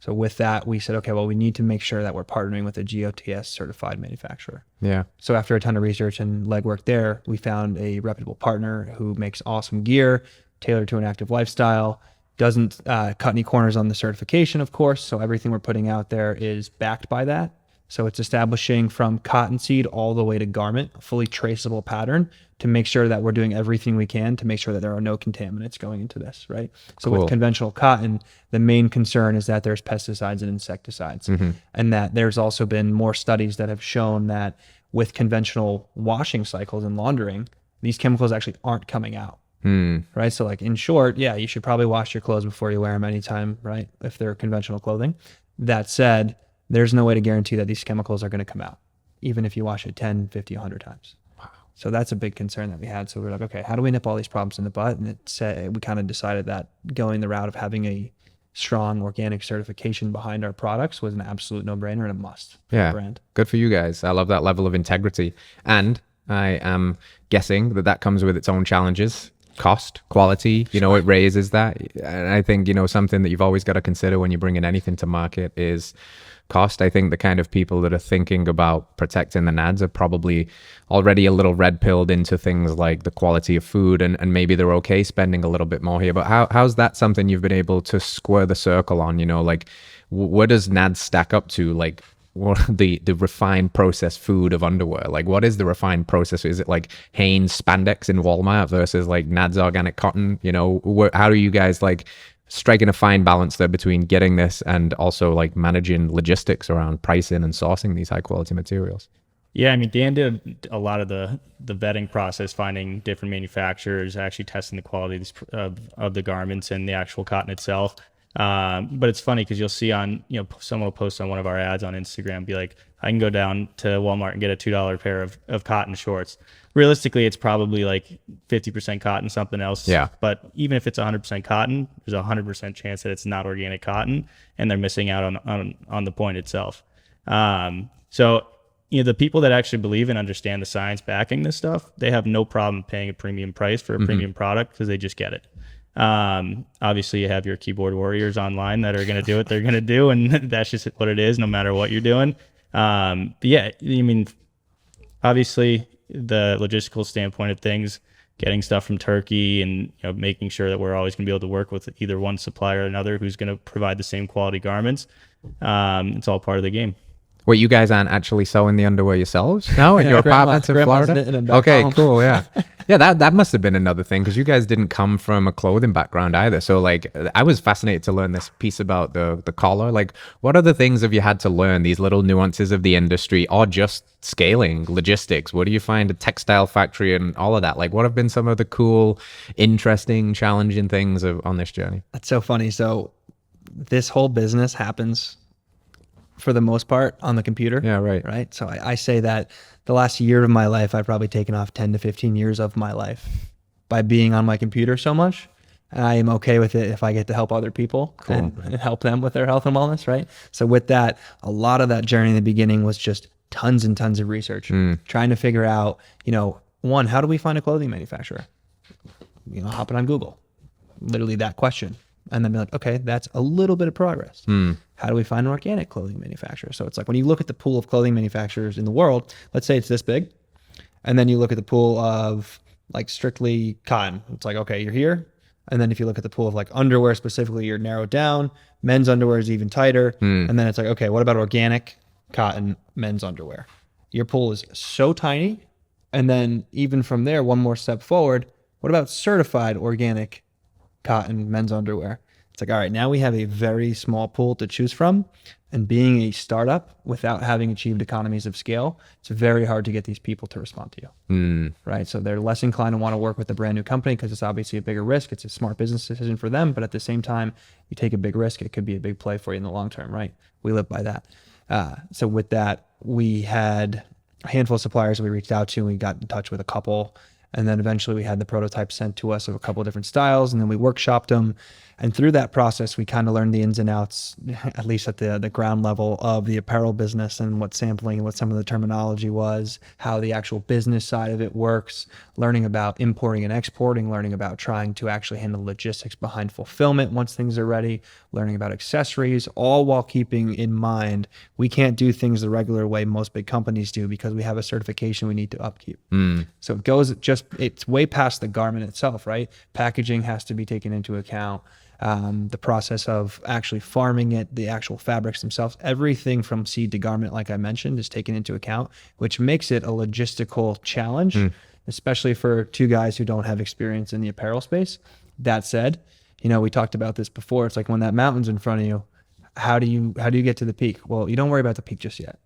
So with that, we said, okay, well, we need to make sure that we're partnering with a GOTS certified manufacturer. Yeah. So after a ton of research and legwork there, we found a reputable partner who makes awesome gear tailored to an active lifestyle, doesn't cut any corners on the certification, of course. So everything we're putting out there is backed by that. So it's establishing from cottonseed all the way to garment, a fully traceable pattern to make sure that we're doing everything we can to make sure that there are no contaminants going into this, right? So with conventional cotton, the main concern is that there's pesticides and insecticides, and that there's also been more studies that have shown that with conventional washing cycles and laundering, these chemicals actually aren't coming out. Right. So like in short, yeah, you should probably wash your clothes before you wear them anytime, right? If they're conventional clothing. That said, there's no way to guarantee that these chemicals are going to come out, even if you wash it 10, 50, 100 times. Wow. So that's a big concern that we had. So we're like, okay, how do we nip all these problems in the bud? And we kind of decided that going the route of having a strong organic certification behind our products was an absolute no-brainer and a must for the brand. Good for you guys. I love that level of integrity. And I am guessing that comes with its own challenges. Cost, quality, it raises that. And I think, something that you've always got to consider when you're bringing anything to market is cost. I think the kind of people that are thinking about protecting the NADS are probably already a little red pilled into things like the quality of food, and maybe they're okay spending a little bit more here. But how's that something you've been able to square the circle on? Like, where does NADS stack up to? Like, what the refined processed food of underwear? Like, what is the refined process? Is it like Hanes spandex in Walmart versus like NADS organic cotton? How are you guys like striking a fine balance there between getting this and also like managing logistics around pricing and sourcing these high quality materials? Yeah, I mean, Dan did a lot of the vetting process, finding different manufacturers, actually testing the quality of the garments and the actual cotton itself. But it's funny because you'll see on, someone will post on one of our ads on Instagram, be like, I can go down to Walmart and get a $2 pair of cotton shorts. Realistically, it's probably like 50% cotton, something else. Yeah. But even if it's 100% cotton, there's a 100% chance that it's not organic cotton, and they're missing out on the point itself. So, the people that actually believe and understand the science backing this stuff, they have no problem paying a premium price for a premium product because they just get it. Obviously you have your keyboard warriors online that are going to do what they're going to do, and that's just what it is no matter what you're doing. But yeah, I mean, obviously the logistical standpoint of things, getting stuff from Turkey and making sure that we're always going to be able to work with either one supplier or another who's going to provide the same quality garments. It's all part of the game. Wait, you guys aren't actually sewing the underwear yourselves now in your apartments in Florida? Okay, cool. Yeah. Yeah, that must have been another thing because you guys didn't come from a clothing background either. So like I was fascinated to learn this piece about the collar. Like what other things have you had to learn, these little nuances of the industry or just scaling, logistics? What do you find a textile factory and all of that? Like what have been some of the cool, interesting, challenging things on this journey? That's so funny. So this whole business happens for the most part on the computer. Yeah, right. Right. So I say that the last year of my life, I've probably taken off 10 to 15 years of my life by being on my computer so much. And I am okay with it if I get to help other people and help them with their health and wellness. Right. So with that, a lot of that journey in the beginning was just tons and tons of research, trying to figure out, one, how do we find a clothing manufacturer? Hopping on Google, literally that question. And then be like, okay, that's a little bit of progress. How do we find an organic clothing manufacturer? So it's like when you look at the pool of clothing manufacturers in the world, let's say it's this big, and then you look at the pool of like strictly cotton. It's like, okay, you're here. And then if you look at the pool of like underwear specifically, you're narrowed down. Men's underwear is even tighter. And then it's like, okay, what about organic cotton men's underwear? Your pool is so tiny. And then even from there, one more step forward, what about certified organic cotton men's underwear? It's like, all right, now we have a very small pool to choose from. And being a startup without having achieved economies of scale, it's very hard to get these people to respond to you. Right? So they're less inclined to want to work with a brand new company because it's obviously a bigger risk. It's a smart business decision for them. But at the same time, you take a big risk, it could be a big play for you in the long term, right? We live by that. So with that, we had a handful of suppliers we reached out to, and we got in touch with a couple. And then eventually we had the prototype sent to us of a couple of different styles, and then we workshopped them. And through that process, we kind of learned the ins and outs, at least at the ground level of the apparel business and what sampling and what some of the terminology was, how the actual business side of it works, learning about importing and exporting, learning about trying to actually handle logistics behind fulfillment once things are ready, learning about accessories, all while keeping in mind we can't do things the regular way most big companies do because we have a certification we need to upkeep. So it's way past the garment itself, right? Packaging has to be taken into account. The process of actually farming it, the actual fabrics themselves, everything from seed to garment, like I mentioned, is taken into account, which makes it a logistical challenge, especially for two guys who don't have experience in the apparel space. That said, we talked about this before. It's like when that mountain's in front of you, how do you get to the peak? Well, you don't worry about the peak just yet.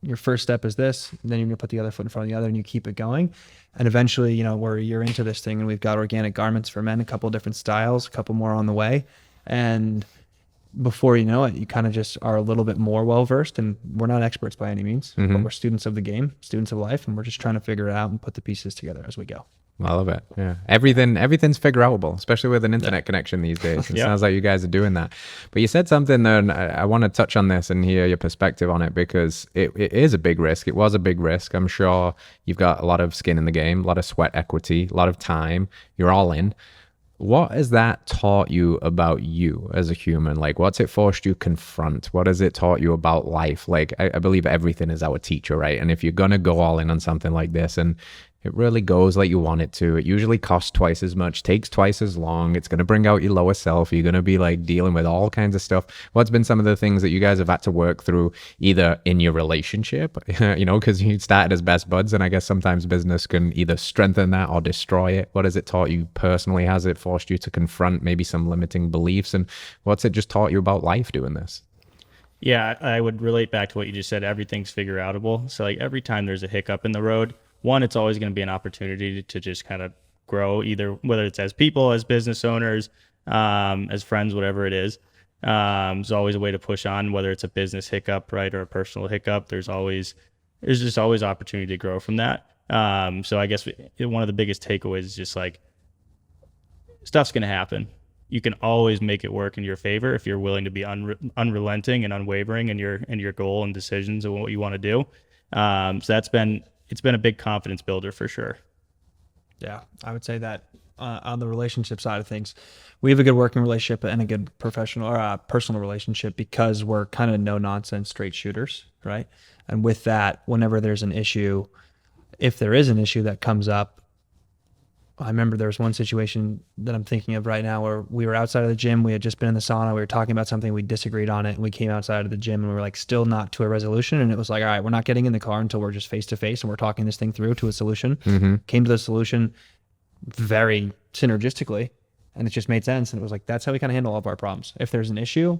Your first step is this, and then you're gonna put the other foot in front of the other, and you keep it going. And eventually, we're a year into this thing, and we've got organic garments for men, a couple of different styles, a couple more on the way. And before you know it, you kind of just are a little bit more well-versed, and we're not experts by any means, but we're students of the game, students of life, and we're just trying to figure it out and put the pieces together as we go. I love it. Yeah. Everything's figure outable, especially with an internet connection these days. It sounds like you guys are doing that. But you said something there, and I want to touch on this and hear your perspective on it because it is a big risk. It was a big risk. I'm sure you've got a lot of skin in the game, a lot of sweat equity, a lot of time. You're all in. What has that taught you about you as a human? Like, what's it forced you to confront? What has it taught you about life? Like, I believe everything is our teacher, right? And if you're going to go all in on something like this and it really goes like you want it to, it usually costs twice as much, takes twice as long. It's going to bring out your lower self. You're going to be like dealing with all kinds of stuff. What's been some of the things that you guys have had to work through either in your relationship, because you started as best buds, and I guess sometimes business can either strengthen that or destroy it. What has it taught you personally? Has it forced you to confront maybe some limiting beliefs? And what's it just taught you about life doing this? Yeah, I would relate back to what you just said. Everything's figure outable. So like every time there's a hiccup in the road, one, it's always going to be an opportunity to just kind of grow, either whether it's as people, as business owners, as friends, whatever it is. There's always a way to push on, whether it's a business hiccup, right, or a personal hiccup. There's just always opportunity to grow from that. So I guess one of the biggest takeaways is just like, stuff's going to happen. You can always make it work in your favor if you're willing to be unrelenting and unwavering in your goal and decisions of what you want to do. So it's been a big confidence builder for sure. Yeah, I would say that on the relationship side of things, we have a good working relationship and a good professional or personal relationship because we're kind of no nonsense straight shooters, right? And with that, whenever there's an issue, if there is an issue that comes up, I remember there was one situation that I'm thinking of right now where we were outside of the gym. We had just been in the sauna. We were talking about something. We disagreed on it. And we came outside of the gym and we were like still not to a resolution. And it was like, all right, we're not getting in the car until we're just face to face and we're talking this thing through to a solution. Came to the solution very synergistically and it just made sense. And it was like, that's how we kind of handle all of our problems. If there's an issue,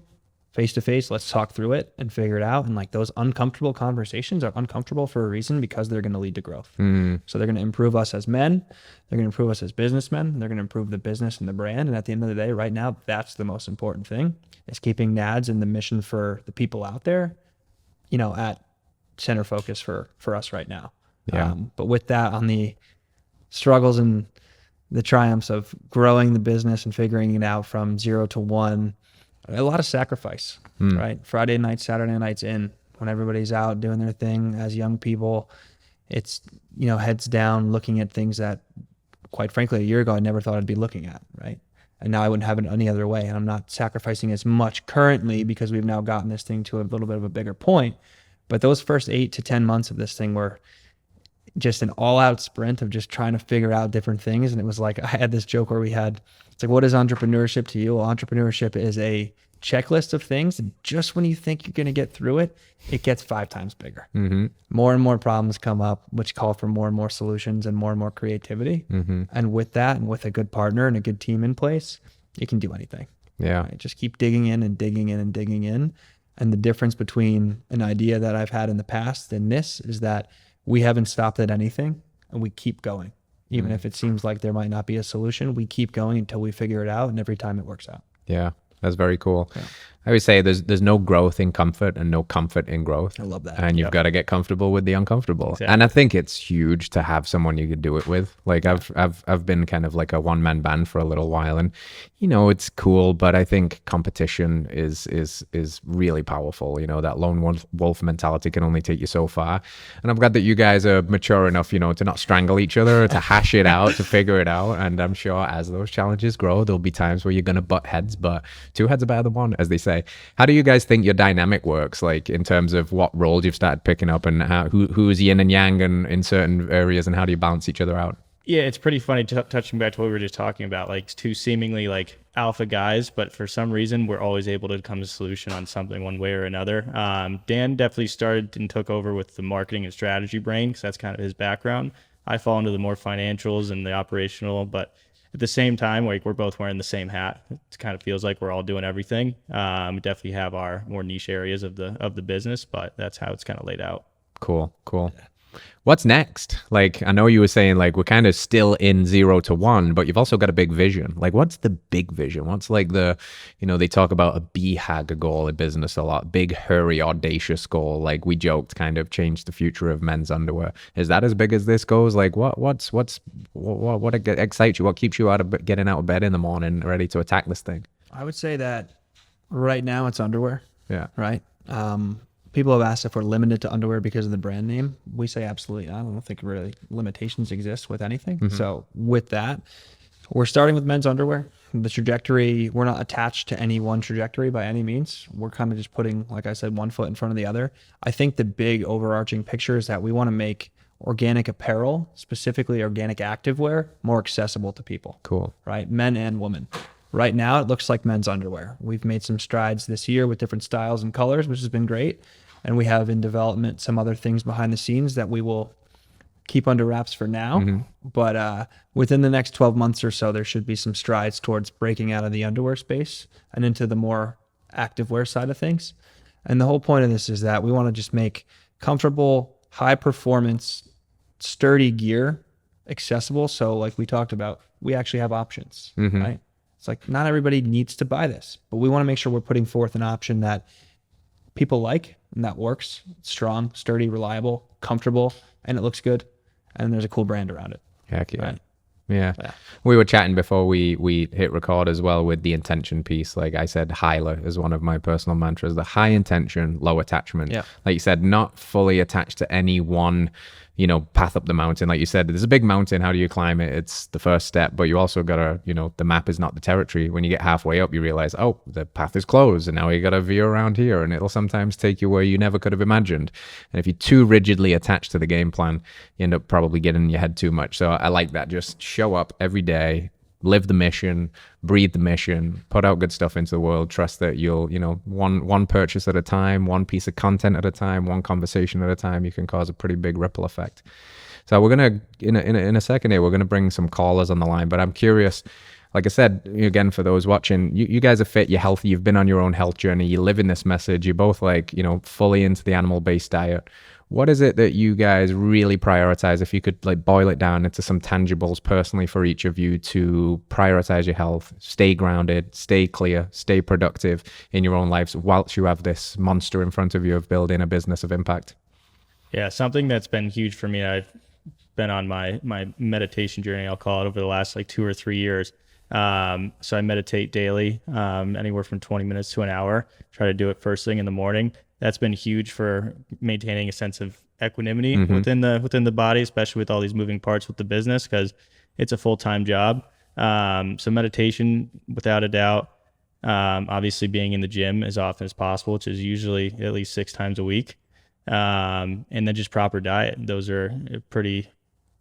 face to face, let's talk through it and figure it out. And like those uncomfortable conversations are uncomfortable for a reason because they're going to lead to growth. So they're going to improve us as men. They're going to improve us as businessmen. They're going to improve the business and the brand. And at the end of the day, right now, that's the most important thing is keeping NADS and the mission for the people out there, you know, at center focus for us right now. Yeah. But with that, on the struggles and the triumphs of growing the business and figuring it out from 0 to 1, a lot of sacrifice, right? Friday nights, Saturday nights in, when everybody's out doing their thing as young people, it's, you know, heads down looking at things that, quite frankly, a year ago, I never thought I'd be looking at, right? And now I wouldn't have it any other way. And I'm not sacrificing as much currently because we've now gotten this thing to a little bit of a bigger point. But those first 8 to 10 months of this thing were just an all-out sprint of just trying to figure out different things. And it was like, I had this joke where it's like, what is entrepreneurship to you? Well, entrepreneurship is a checklist of things. And just when you think you're going to get through it, it gets 5 times bigger. More and more problems come up, which call for more and more solutions and more creativity. And with that, and with a good partner and a good team in place, you can do anything. Yeah. Right? Just keep digging in and digging in and digging in. And the difference between an idea that I've had in the past and this is that we haven't stopped at anything and we keep going. Even if it seems like there might not be a solution, we keep going until we figure it out. And every time it works out. Yeah. That's very cool. Yeah. I always say there's no growth in comfort and no comfort in growth. I love that. And you've got to get comfortable with the uncomfortable. Exactly. And I think it's huge to have someone you could do it with. Like I've been kind of like a one-man band for a little while, and you know, it's cool, but I think competition is really powerful. You know, that lone wolf mentality can only take you so far. And I'm glad that you guys are mature enough, you know, to not strangle each other, to hash it out, to figure it out. And I'm sure as those challenges grow, there'll be times where you're going to butt heads, but 2 heads are better than 1, as they say. How do you guys think your dynamic works, like in terms of what roles you've started picking up and who's yin and yang and in certain areas, and how do you balance each other out? Yeah, it's pretty funny touching back to what we were just talking about, like 2 seemingly like alpha guys, but for some reason we're always able to come to a solution on something one way or another. Dan definitely started and took over with the marketing and strategy brain because that's kind of his background. I fall into the more financials and the operational, but at the same time, like we're both wearing the same hat. It kind of feels like we're all doing everything. We definitely have our more niche areas of the business, but that's how it's kind of laid out. Cool. What's next? Like, I know you were saying like we're kind of still in 0 to 1, but you've also got a big vision. Like, what's the big vision? What's like the, you know, they talk about a BHAG goal in business a lot, big, hairy, audacious goal. Like we joked, kind of change the future of men's underwear. Is that as big as this goes? Like what excites you? What keeps you getting out of bed in the morning, ready to attack this thing? I would say that right now it's underwear. Yeah. Right. People have asked if we're limited to underwear because of the brand name. We say absolutely not. I don't think really limitations exist with anything. So with that, we're starting with men's underwear. The trajectory, we're not attached to any one trajectory by any means. We're kind of just putting, like I said, one foot in front of the other. I think the big overarching picture is that we want to make organic apparel, specifically organic activewear, more accessible to people. Cool. Right? Men and women. Right now, it looks like men's underwear. We've made some strides this year with different styles and colors, which has been great. And we have in development some other things behind the scenes that we will keep under wraps for now. But within the next 12 months or so, there should be some strides towards breaking out of the underwear space and into the more activewear side of things. And the whole point of this is that we want to just make comfortable, high performance, sturdy gear accessible. So like we talked about, we actually have options, right? It's like, not everybody needs to buy this, but we want to make sure we're putting forth an option that people like and that works. It's strong, sturdy, reliable, comfortable, and it looks good. And there's a cool brand around it. Heck yeah. Right? Yeah. We were chatting before we hit record as well with the intention piece. Like I said, HILA is one of my personal mantras, the high intention, low attachment. Yeah. Like you said, not fully attached to any one, path up the mountain. Like you said, there's a big mountain. How do you climb it? It's the first step, but you also got to, the map is not the territory. When you get halfway up, you realize, oh, the path is closed and now you got to veer around here, and it'll sometimes take you where you never could have imagined. And if you're too rigidly attached to the game plan, you end up probably getting in your head too much. So I like that. Just show up every day, live the mission, breathe the mission, put out good stuff into the world, trust that you'll, one purchase at a time, one piece of content at a time, one conversation at a time, you can cause a pretty big ripple effect. So we're going to, in a second here, we're going to bring some callers on the line, but I'm curious, like I said, again, for those watching, you guys are fit, you're healthy, you've been on your own health journey, you live in this message, you're both like, fully into the animal-based diet. What is it that you guys really prioritize, if you could like boil it down into some tangibles personally for each of you to prioritize your health, stay grounded, stay clear, stay productive in your own lives whilst you have this monster in front of you of building a business of impact? Yeah, something that's been huge for me, I've been on my meditation journey, I'll call it, over the last like 2 or 3 years. So I meditate daily, anywhere from 20 minutes to an hour, try to do it first thing in the morning. That's been huge for maintaining a sense of equanimity within the body, especially with all these moving parts with the business, because it's a full-time job. So meditation, without a doubt, obviously being in the gym as often as possible, which is usually at least 6 times a week. And then just proper diet. Those are a pretty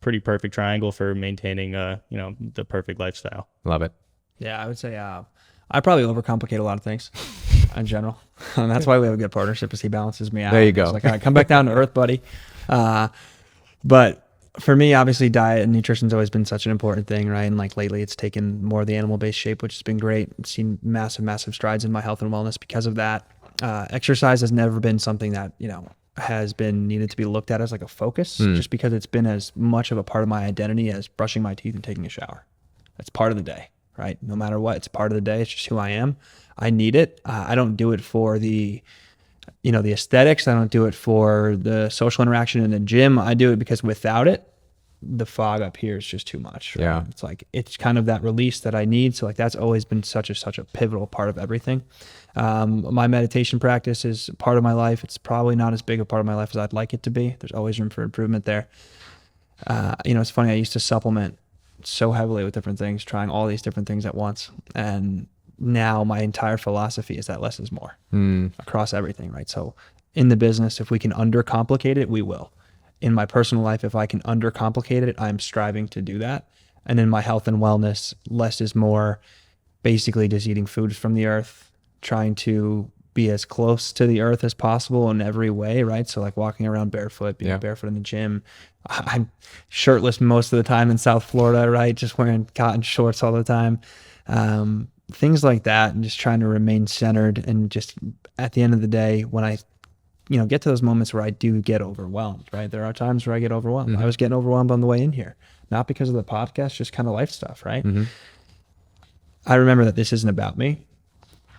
perfect triangle for maintaining, the perfect lifestyle. Love it. Yeah, I would say I probably overcomplicate a lot of things in general. And that's why we have a good partnership, is he balances me out. There you go. It's like, all right, come back down to earth, buddy. But for me, obviously, diet and nutrition's always been such an important thing, right? And like lately, it's taken more of the animal-based shape, which has been great. I've seen massive strides in my health and wellness because of that. Exercise has never been something that, has been needed to be looked at as like a focus, just because it's been as much of a part of my identity as brushing my teeth and taking a shower. It's part of the day, right? No matter what, it's part of the day. It's just who I am. I need it. I don't do it for the aesthetics. I don't do it for the social interaction in the gym. I do it because without it, the fog up here is just too much. Right? Yeah. It's like, it's kind of that release that I need. So like, that's always been such a pivotal part of everything. My meditation practice is part of my life. It's probably not as big a part of my life as I'd like it to be. There's always room for improvement there. It's funny. I used to supplement so heavily with different things, trying all these different things at once. And now my entire philosophy is that less is more across everything, right? So in the business, if we can undercomplicate it, we will. In my personal life, if I can undercomplicate it, I'm striving to do that. And in my health and wellness, less is more, basically just eating foods from the earth, trying to be as close to the earth as possible in every way, right? So like walking around barefoot, being barefoot in the gym. I'm shirtless most of the time in South Florida, right? Just wearing cotton shorts all the time. Things like that, and just trying to remain centered. And just at the end of the day, when I get to those moments where I do get overwhelmed, right? There are times where I get overwhelmed. I was getting overwhelmed on the way in here, not because of the podcast, just kind of life stuff, right? I remember that this isn't about me,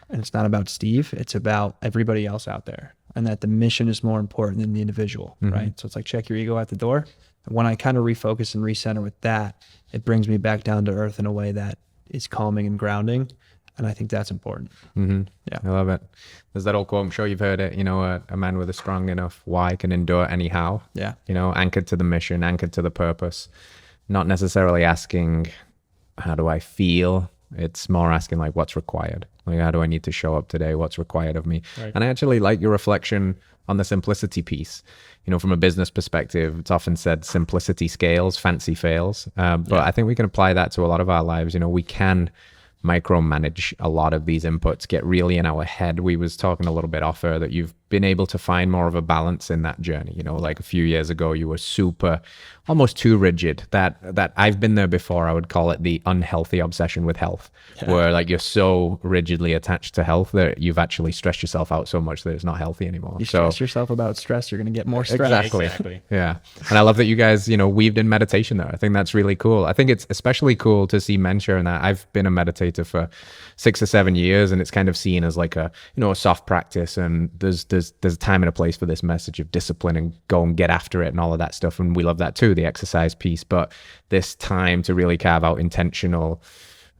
and it's not about Steve. It's about everybody else out there, and that the mission is more important than the individual, right? So it's like, check your ego at the door. And when I kind of refocus and recenter with that, it brings me back down to earth in a way that is calming and grounding. And I think that's important. Yeah, I love it. There's that old quote, I'm sure you've heard it, a man with a strong enough why can endure anyhow. Yeah. Anchored to the mission, anchored to the purpose, not necessarily asking, how do I feel? It's more asking like, what's required? Like, how do I need to show up today? What's required of me? Right. And I actually like your reflection on the simplicity piece. From a business perspective, it's often said simplicity scales, fancy fails. But I think we can apply that to a lot of our lives. We can micromanage a lot of these inputs, get really in our head. We was talking a little bit off air that you've been able to find more of a balance in that journey? You know, like a few years ago, you were super, almost too rigid. That I've been there before. I would call it the unhealthy obsession with health, where like you're so rigidly attached to health that you've actually stressed yourself out so much that it's not healthy anymore. You stress yourself about stress, you're going to get more stress. Exactly. Yeah. And I love that you guys, you know, weaved in meditation there. I think that's really cool. I think it's especially cool to see men sharing that. I've been a meditator for 6 or 7 years, and it's kind of seen as like a, you know, a soft practice, and there's a time and a place for this message of discipline and go and get after it and all of that stuff. And we love that too, the exercise piece, but this time to really carve out intentional,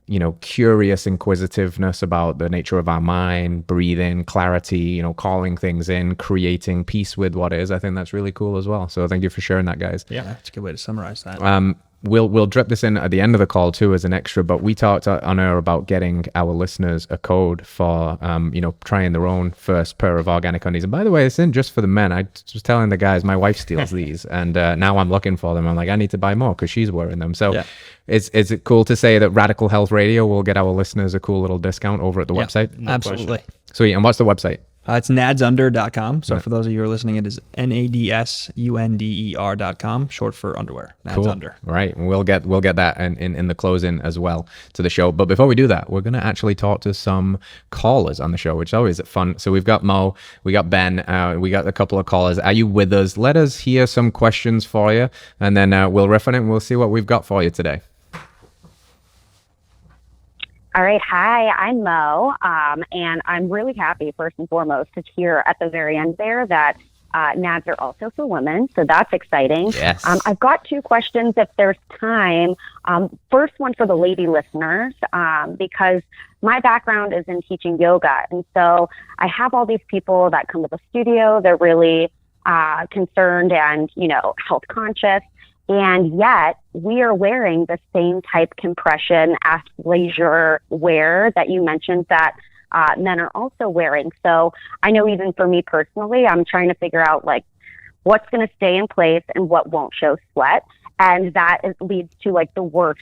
you know, curious inquisitiveness about the nature of our mind, breathing, clarity, you know, calling things in, creating peace with what is. I think that's really cool as well. So thank you for sharing that, guys. Yeah, that's a good way to summarize that. We'll drip this in at the end of the call too as an extra, but we talked on air about getting our listeners a code for, you know, trying their own first pair of organic undies. And by the way, it's in just for the men. I was telling the guys, my wife steals these, and now I'm looking for them. I'm like, I need to buy more because she's wearing them. So is it cool to say that Radical Health Radio will get our listeners a cool little discount over at the website? No absolutely. Question. Sweet. And what's the website? It's nadsunder.com. So for those of you who are listening, it is NADSUNDER.com, short for underwear. Nads cool. Under. Right. We'll get that in the closing as well to the show. But before we do that, we're going to actually talk to some callers on the show, which is always fun. So we've got Mo, we got Ben, we got a couple of callers. Are you with us? Let us hear some questions for you, and then we'll riff on it and we'll see what we've got for you today. All right. Hi, I'm Mo, and I'm really happy, first and foremost, to hear at the very end there that NADS are also for women. So that's exciting. Yes. I've got 2 questions if there's time. First one for the lady listeners, because my background is in teaching yoga. And so I have all these people that come to the studio. They're really concerned and, you know, health conscious. And yet we are wearing the same type compression athleisure wear that you mentioned that men are also wearing. So I know even for me personally, I'm trying to figure out like what's going to stay in place and what won't show sweat. And that leads to like the worst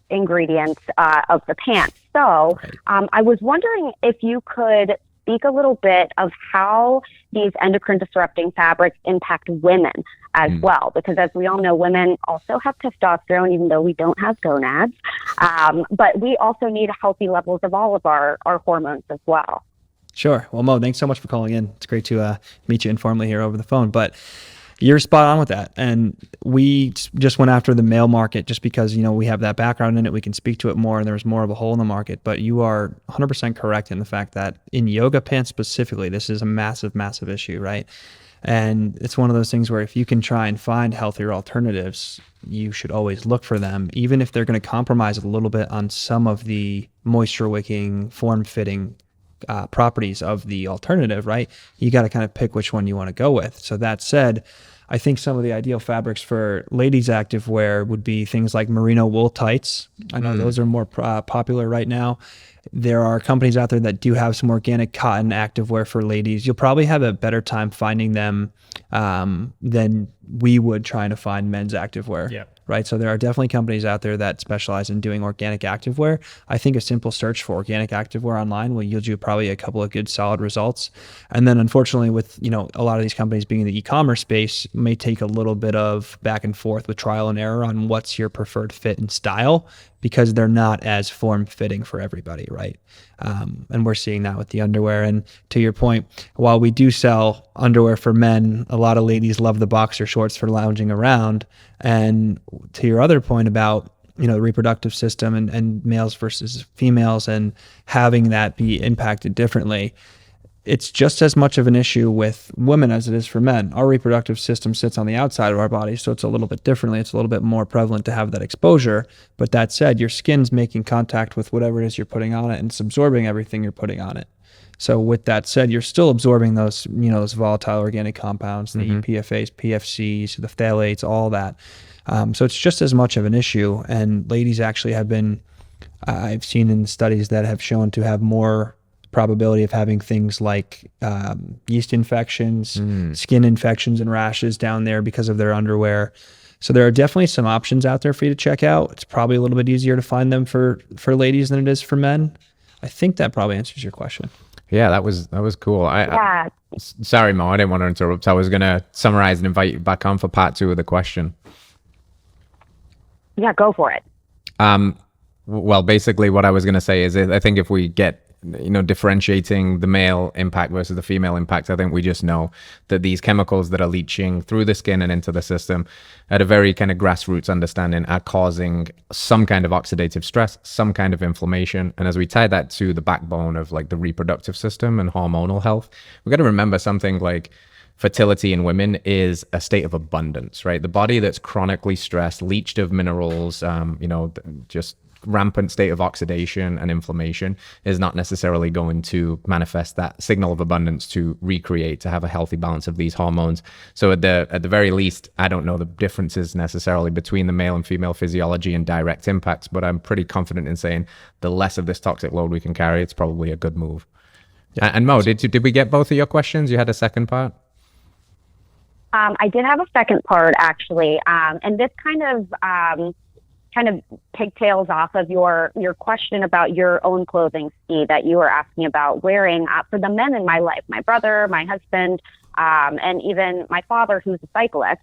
ingredients of the pants. So I was wondering if you could speak a little bit of how these endocrine disrupting fabrics impact women as well, because as we all know, women also have testosterone, even though we don't have gonads, but we also need healthy levels of all of our hormones as well. Sure. Well, Mo, thanks so much for calling in. It's great to meet you informally here over the phone, but you're spot on with that. And we just went after the male market just because, you know, we have that background in it. We can speak to it more and there's more of a hole in the market. But you are 100% correct in the fact that in yoga pants specifically, this is a massive, massive issue, right? And it's one of those things where if you can try and find healthier alternatives, you should always look for them, even if they're going to compromise a little bit on some of the moisture wicking, form fitting properties of the alternative, right? You got to kind of pick which one you want to go with. So that said, I think some of the ideal fabrics for ladies' activewear would be things like merino wool tights. I know those are more popular right now. There are companies out there that do have some organic cotton activewear for ladies. You'll probably have a better time finding them than we would trying to find men's activewear. Yeah. Right. So there are definitely companies out there that specialize in doing organic activewear. I think a simple search for organic activewear online will yield you probably a couple of good solid results. And then unfortunately with, you know, a lot of these companies being in the e-commerce space may take a little bit of back and forth with trial and error on what's your preferred fit and style, because they're not as form fitting for everybody. Right. And we're seeing that with the underwear. And to your point, while we do sell underwear for men, a lot of ladies love the boxer shorts for lounging around. And to your other point about, you know, the reproductive system and males versus females and having that be impacted differently, it's just as much of an issue with women as it is for men. Our reproductive system sits on the outside of our body, so it's a little bit differently. It's a little bit more prevalent to have that exposure. But that said, your skin's making contact with whatever it is you're putting on it, and it's absorbing everything you're putting on it. So with that said, you're still absorbing those, you know, those volatile organic compounds, the PFAs, PFCs, the phthalates, all that. So it's just as much of an issue. And ladies actually have been, I've seen in studies that have shown to have more probability of having things like yeast infections, skin infections and rashes down there because of their underwear. So there are definitely some options out there for you to check out. It's probably a little bit easier to find them for ladies than it is for men. I think that probably answers your question. Yeah, that was cool. Yeah. Sorry, Mo, I didn't want to interrupt. I was going to summarize and invite you back on for part 2 of the question. Yeah, go for it. Well, basically what I was going to say is I think if we get, differentiating the male impact versus the female impact, I think we just know that these chemicals that are leaching through the skin and into the system at a very kind of grassroots understanding are causing some kind of oxidative stress, some kind of inflammation. And as we tie that to the backbone of like the reproductive system and hormonal health, we've got to remember something like fertility in women is a state of abundance, right? The body that's chronically stressed, leached of minerals, just rampant state of oxidation and inflammation is not necessarily going to manifest that signal of abundance to recreate, to have a healthy balance of these hormones. So at the very least, I don't know the differences necessarily between the male and female physiology and direct impacts, but I'm pretty confident in saying the less of this toxic load we can carry, it's probably a good move. Yeah. And Mo, did we get both of your questions? You had a second part? I did have a second part actually, and this kind of pigtails off of your question about your own clothing, Steve, that you were asking about wearing. For the men in my life, my brother, my husband, and even my father, who's a cyclist,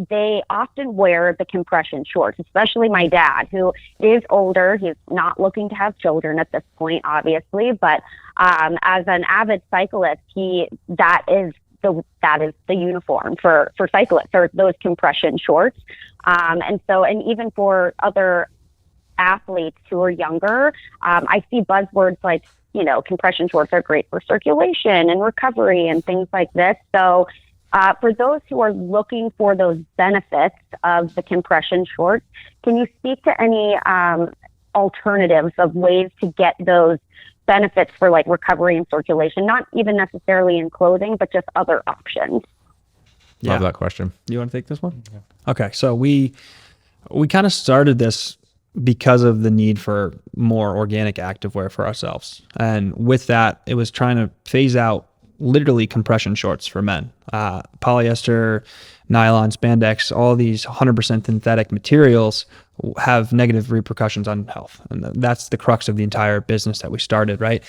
they often wear the compression shorts, especially my dad, who is older. He's not looking to have children at this point, obviously, but as an avid cyclist, that is the uniform for cyclists, or those compression shorts. And even for other athletes who are younger, I see buzzwords like, compression shorts are great for circulation and recovery and things like this. So for those who are looking for those benefits of the compression shorts, can you speak to any alternatives of ways to get those benefits for like recovery and circulation, not even necessarily in clothing, but just other options? Yeah. Love that question. You want to take this one? Yeah. Okay. So we kind of started this because of the need for more organic activewear for ourselves. And with that, it was trying to phase out literally compression shorts for men. Polyester, nylon, spandex, all these 100% synthetic materials have negative repercussions on health. And that's the crux of the entire business that we started, right?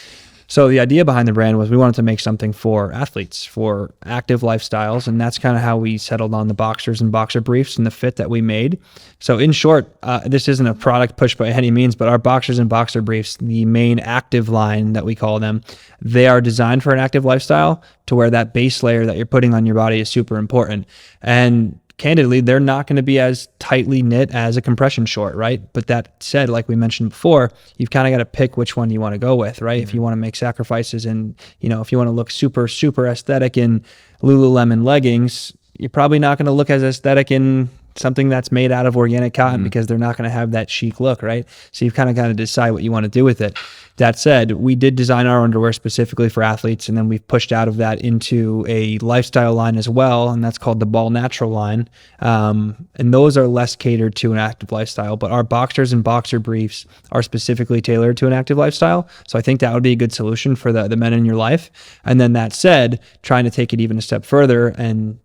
So the idea behind the brand was we wanted to make something for athletes, for active lifestyles, and that's kind of how we settled on the boxers and boxer briefs and the fit that we made. So in short, this isn't a product push by any means, but our boxers and boxer briefs, the main active line that we call them, they are designed for an active lifestyle to where that base layer that you're putting on your body is super important. And candidly, they're not going to be as tightly knit as a compression short, right? But that said, like we mentioned before, you've kind of got to pick which one you want to go with, right? Mm-hmm. If you want to make sacrifices and, if you want to look super, super aesthetic in Lululemon leggings, you're probably not going to look as aesthetic in something that's made out of organic cotton because they're not going to have that chic look, right? So you've kind of got to decide what you want to do with it. That said, we did design our underwear specifically for athletes, and then we've pushed out of that into a lifestyle line as well, and that's called the Ball Natural line. And those are less catered to an active lifestyle, but our boxers and boxer briefs are specifically tailored to an active lifestyle. So I think that would be a good solution for the men in your life. And then that said, trying to take it even a step further and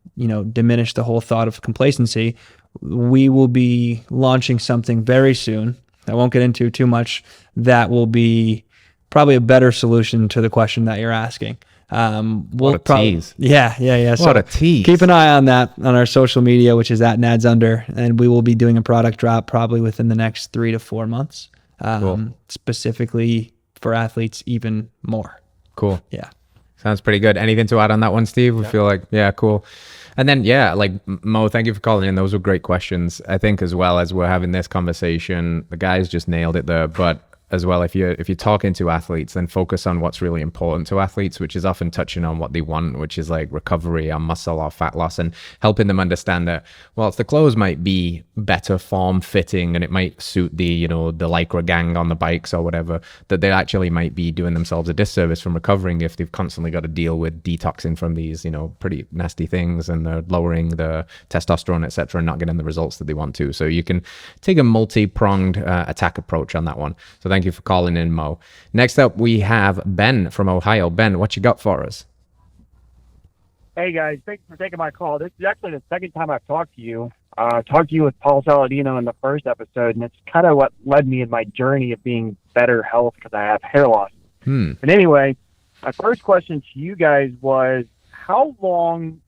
diminish the whole thought of complacency, we will be launching something very soon. I won't get into too much. That will be probably a better solution to the question that you're asking. What a tease. Yeah. So what a tease. Keep an eye on that on our social media, which is at NADS Under, and we will be doing a product drop probably within the next 3 to 4 months, cool. Specifically for athletes even more. Cool. Yeah. Sounds pretty good. Anything to add on that one, Steve? We feel like, yeah, cool. And then, Mo, thank you for calling in. Those were great questions. I think as well as we're having this conversation, the guys just nailed it there. But as well, if you're talking to athletes, then focus on what's really important to athletes, which is often touching on what they want, which is like recovery or muscle or fat loss, and helping them understand that whilst the clothes might be better form fitting and it might suit the the Lycra gang on the bikes or whatever, that they actually might be doing themselves a disservice from recovering if they've constantly got to deal with detoxing from these pretty nasty things, and they're lowering the testosterone, etc., and not getting the results that they want to. So you can take a multi-pronged attack approach on that one. So thank you for calling in, Mo. Next up, we have Ben from Ohio. Ben, what you got for us? Hey, guys. Thanks for taking my call. This is actually the second time I've talked to you. Talked to you with Paul Saladino in the first episode, and it's kind of what led me in my journey of being better health because I have hair loss. But anyway, My first question to you guys was, how long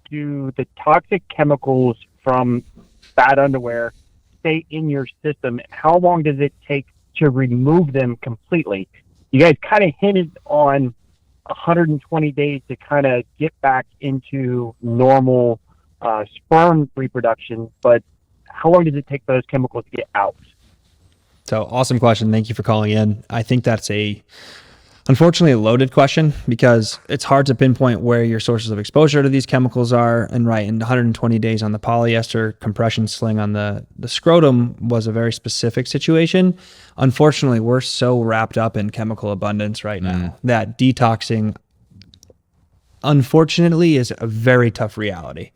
do the toxic chemicals from bad underwear stay in your system? How long does it take to remove them completely? You guys kind of hinted on 120 days to kind of get back into normal sperm reproduction, but how long does it take for those chemicals to get out? So awesome question. Thank you for calling in. I think that's unfortunately a loaded question because it's hard to pinpoint where your sources of exposure to these chemicals are. And right, in 120 days on the polyester compression sling on the scrotum was a very specific situation. Unfortunately, we're so wrapped up in chemical abundance right now that detoxing, unfortunately, is a very tough reality.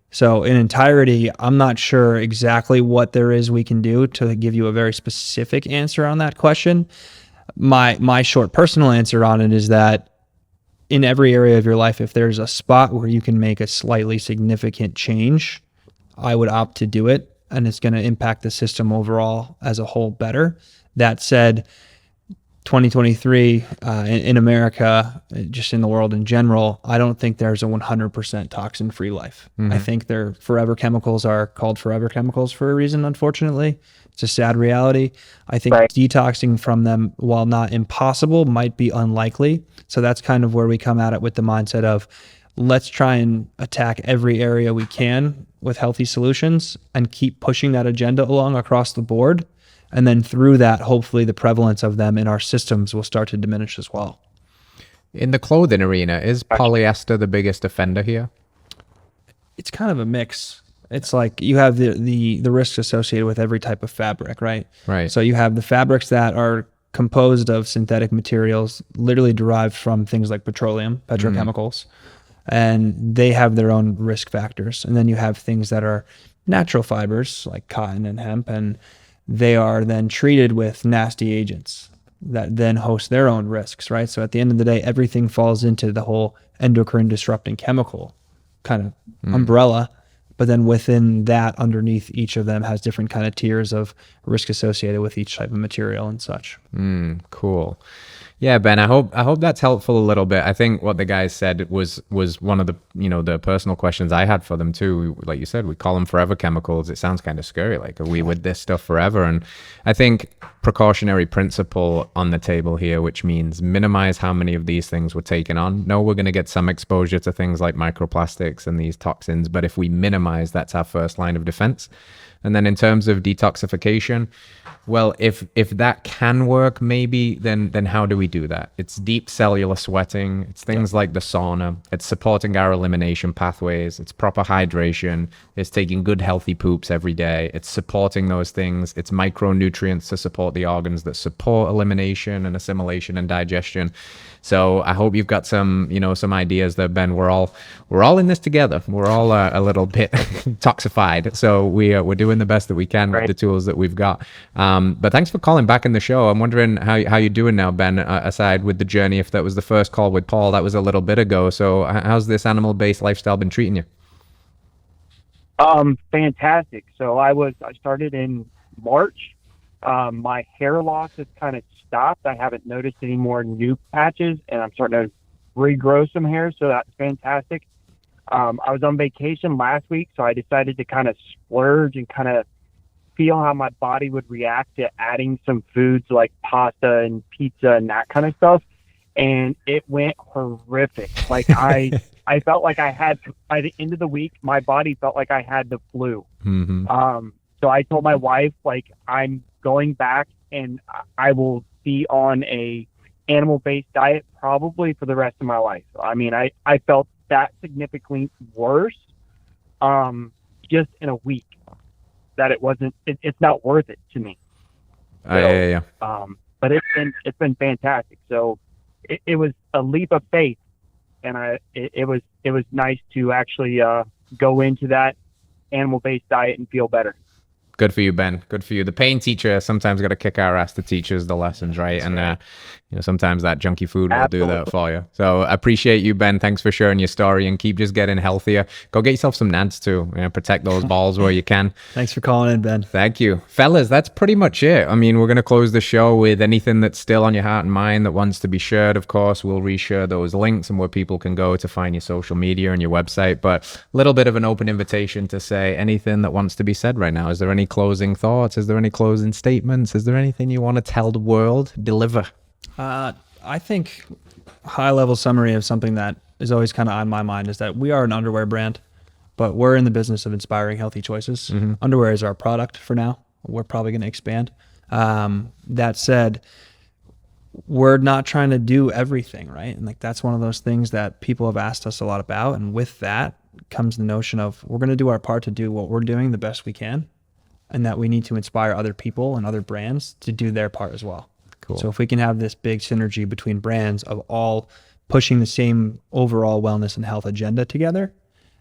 So in entirety, I'm not sure exactly what there is we can do to give you a very specific answer on that question. My short personal answer on it is that in every area of your life, if there's a spot where you can make a slightly significant change, I would opt to do it, and it's going to impact the system overall as a whole better. That said, 2023 in America, just in the world in general, I don't think there's a 100% toxin-free life. I think their forever chemicals are called forever chemicals for a reason, unfortunately. It's a sad reality. I think detoxing from them, while not impossible, might be unlikely. So that's kind of where we come at it with the mindset of, let's try and attack every area we can with healthy solutions and keep pushing that agenda along across the board. And then through that, hopefully the prevalence of them in our systems will start to diminish as well. In the clothing arena, is polyester the biggest offender here? It's kind of a mix. It's like you have the risks associated with every type of fabric, right? Right. So you have the fabrics that are composed of synthetic materials, literally derived from things like petroleum, petrochemicals, and they have their own risk factors. And then you have things that are natural fibers like cotton and hemp, and they are then treated with nasty agents that then host their own risks, right? So at the end of the day, everything falls into the whole endocrine disrupting chemical kind of umbrella. But then within that, underneath each of them has different kind of tiers of risk associated with each type of material and such. Cool. Yeah, Ben, I hope that's helpful a little bit. I think what the guys said was one of the, the personal questions I had for them too. Like you said, we call them forever chemicals. It sounds kind of scary. Like, are we with this stuff forever? And I think precautionary principle on the table here, which means minimize how many of these things we're taking on. No, we're going to get some exposure to things like microplastics and these toxins, but if we minimize, that's our first line of defense. And then in terms of detoxification, well, if that can work, maybe, then how do we do that? It's deep cellular sweating. It's things like the sauna. It's supporting our elimination pathways. It's proper hydration. It's taking good, healthy poops every day. It's supporting those things. It's micronutrients to support the organs that support elimination and assimilation and digestion. So I hope you've got some ideas there, Ben. We're all in this together. We're all a little bit toxified. So we're doing the best that we can with the tools that we've got. But thanks for calling back in the show. I'm wondering how you're doing now, Ben, aside with the journey. If that was the first call with Paul, that was a little bit ago. So how's this animal-based lifestyle been treating you? Fantastic. So I started in March. My hair loss has kind of stopped. I haven't noticed any more new patches, and I'm starting to regrow some hair, so that's fantastic. I was on vacation last week, so I decided to kind of splurge and kind of feel how my body would react to adding some foods like pasta and pizza and that kind of stuff, and it went horrific. Like I felt like I had, by the end of the week, my body felt like I had the flu. So I told my wife, like, I'm going back and I will be on a animal-based diet probably for the rest of my life. I mean, I felt that significantly worse just in a week that it's not worth it to me. So, yeah. But it's been fantastic. So it was a leap of faith, and it was nice to actually go into that animal-based diet and feel better. Good for you, Ben. Good for you. The pain teacher sometimes got to kick our ass to teach us the lessons, right? And sometimes that junky food will do that for you. So I appreciate you, Ben. Thanks for sharing your story, and keep just getting healthier. Go get yourself some NADS too. Protect those balls where you can. Thanks for calling in, Ben. Thank you. Fellas, that's pretty much it. I mean, we're going to close the show with anything that's still on your heart and mind that wants to be shared. Of course, we'll reshare those links and where people can go to find your social media and your website. But a little bit of an open invitation to say anything that wants to be said right now. Is there any closing thoughts? Is there any closing statements? Is there anything you want to tell the world? Deliver. I think high level summary of something that is always kind of on my mind is that we are an underwear brand, but we're in the business of inspiring healthy choices. Underwear is our product for now. We're probably going to expand. That said, we're not trying to do everything, right? And like, that's one of those things that people have asked us a lot about. And with that comes the notion of we're going to do our part to do what we're doing the best we can, and that we need to inspire other people and other brands to do their part as well. Cool. So if we can have this big synergy between brands of all pushing the same overall wellness and health agenda together,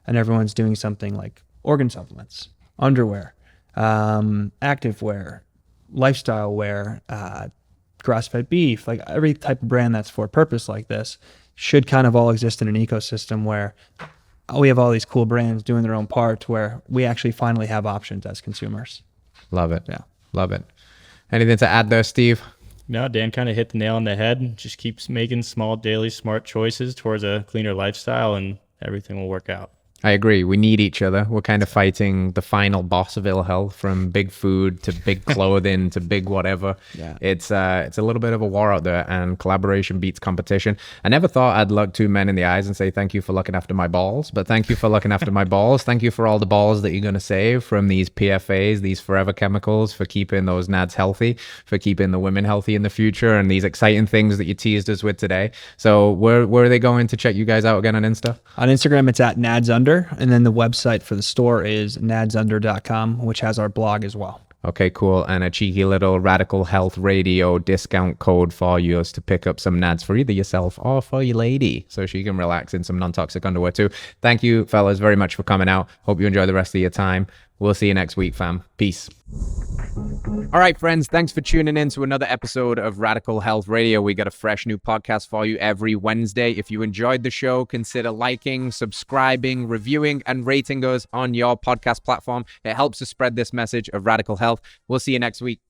and everyone's doing something like organ supplements, underwear, active wear, lifestyle wear, grass-fed beef, like every type of brand that's for purpose like this should kind of all exist in an ecosystem where we have all these cool brands doing their own part, where we actually finally have options as consumers. Love it. Yeah. Love it. Anything to add there, Steve? No, Dan kind of hit the nail on the head. Just keeps making small daily smart choices towards a cleaner lifestyle, and everything will work out. I agree. We need each other. We're kind of fighting the final boss of ill health, from big food to big clothing to big whatever. Yeah. It's a little bit of a war out there, and collaboration beats competition. I never thought I'd look two men in the eyes and say, thank you for looking after my balls, but thank you for looking after my balls. Thank you for all the balls that you're going to save from these PFAs, these forever chemicals, for keeping those NADS healthy, for keeping the women healthy in the future, and these exciting things that you teased us with today. So where are they going to check you guys out again on Insta? On Instagram, it's at NADS Under, and then the website for the store is nadsunder.com, which has our blog as well. Okay, cool. And a cheeky little Radical Health Radio discount code for you to pick up some NADS for either yourself or for your lady, so she can relax in some non-toxic underwear too. Thank you, fellas, very much for coming out. Hope you enjoy the rest of your time. We'll see you next week, fam. Peace. All right, friends, thanks for tuning in to another episode of Radical Health Radio. We got a fresh new podcast for you every Wednesday. If you enjoyed the show, consider liking, subscribing, reviewing, and rating us on your podcast platform. It helps to spread this message of radical health. We'll see you next week.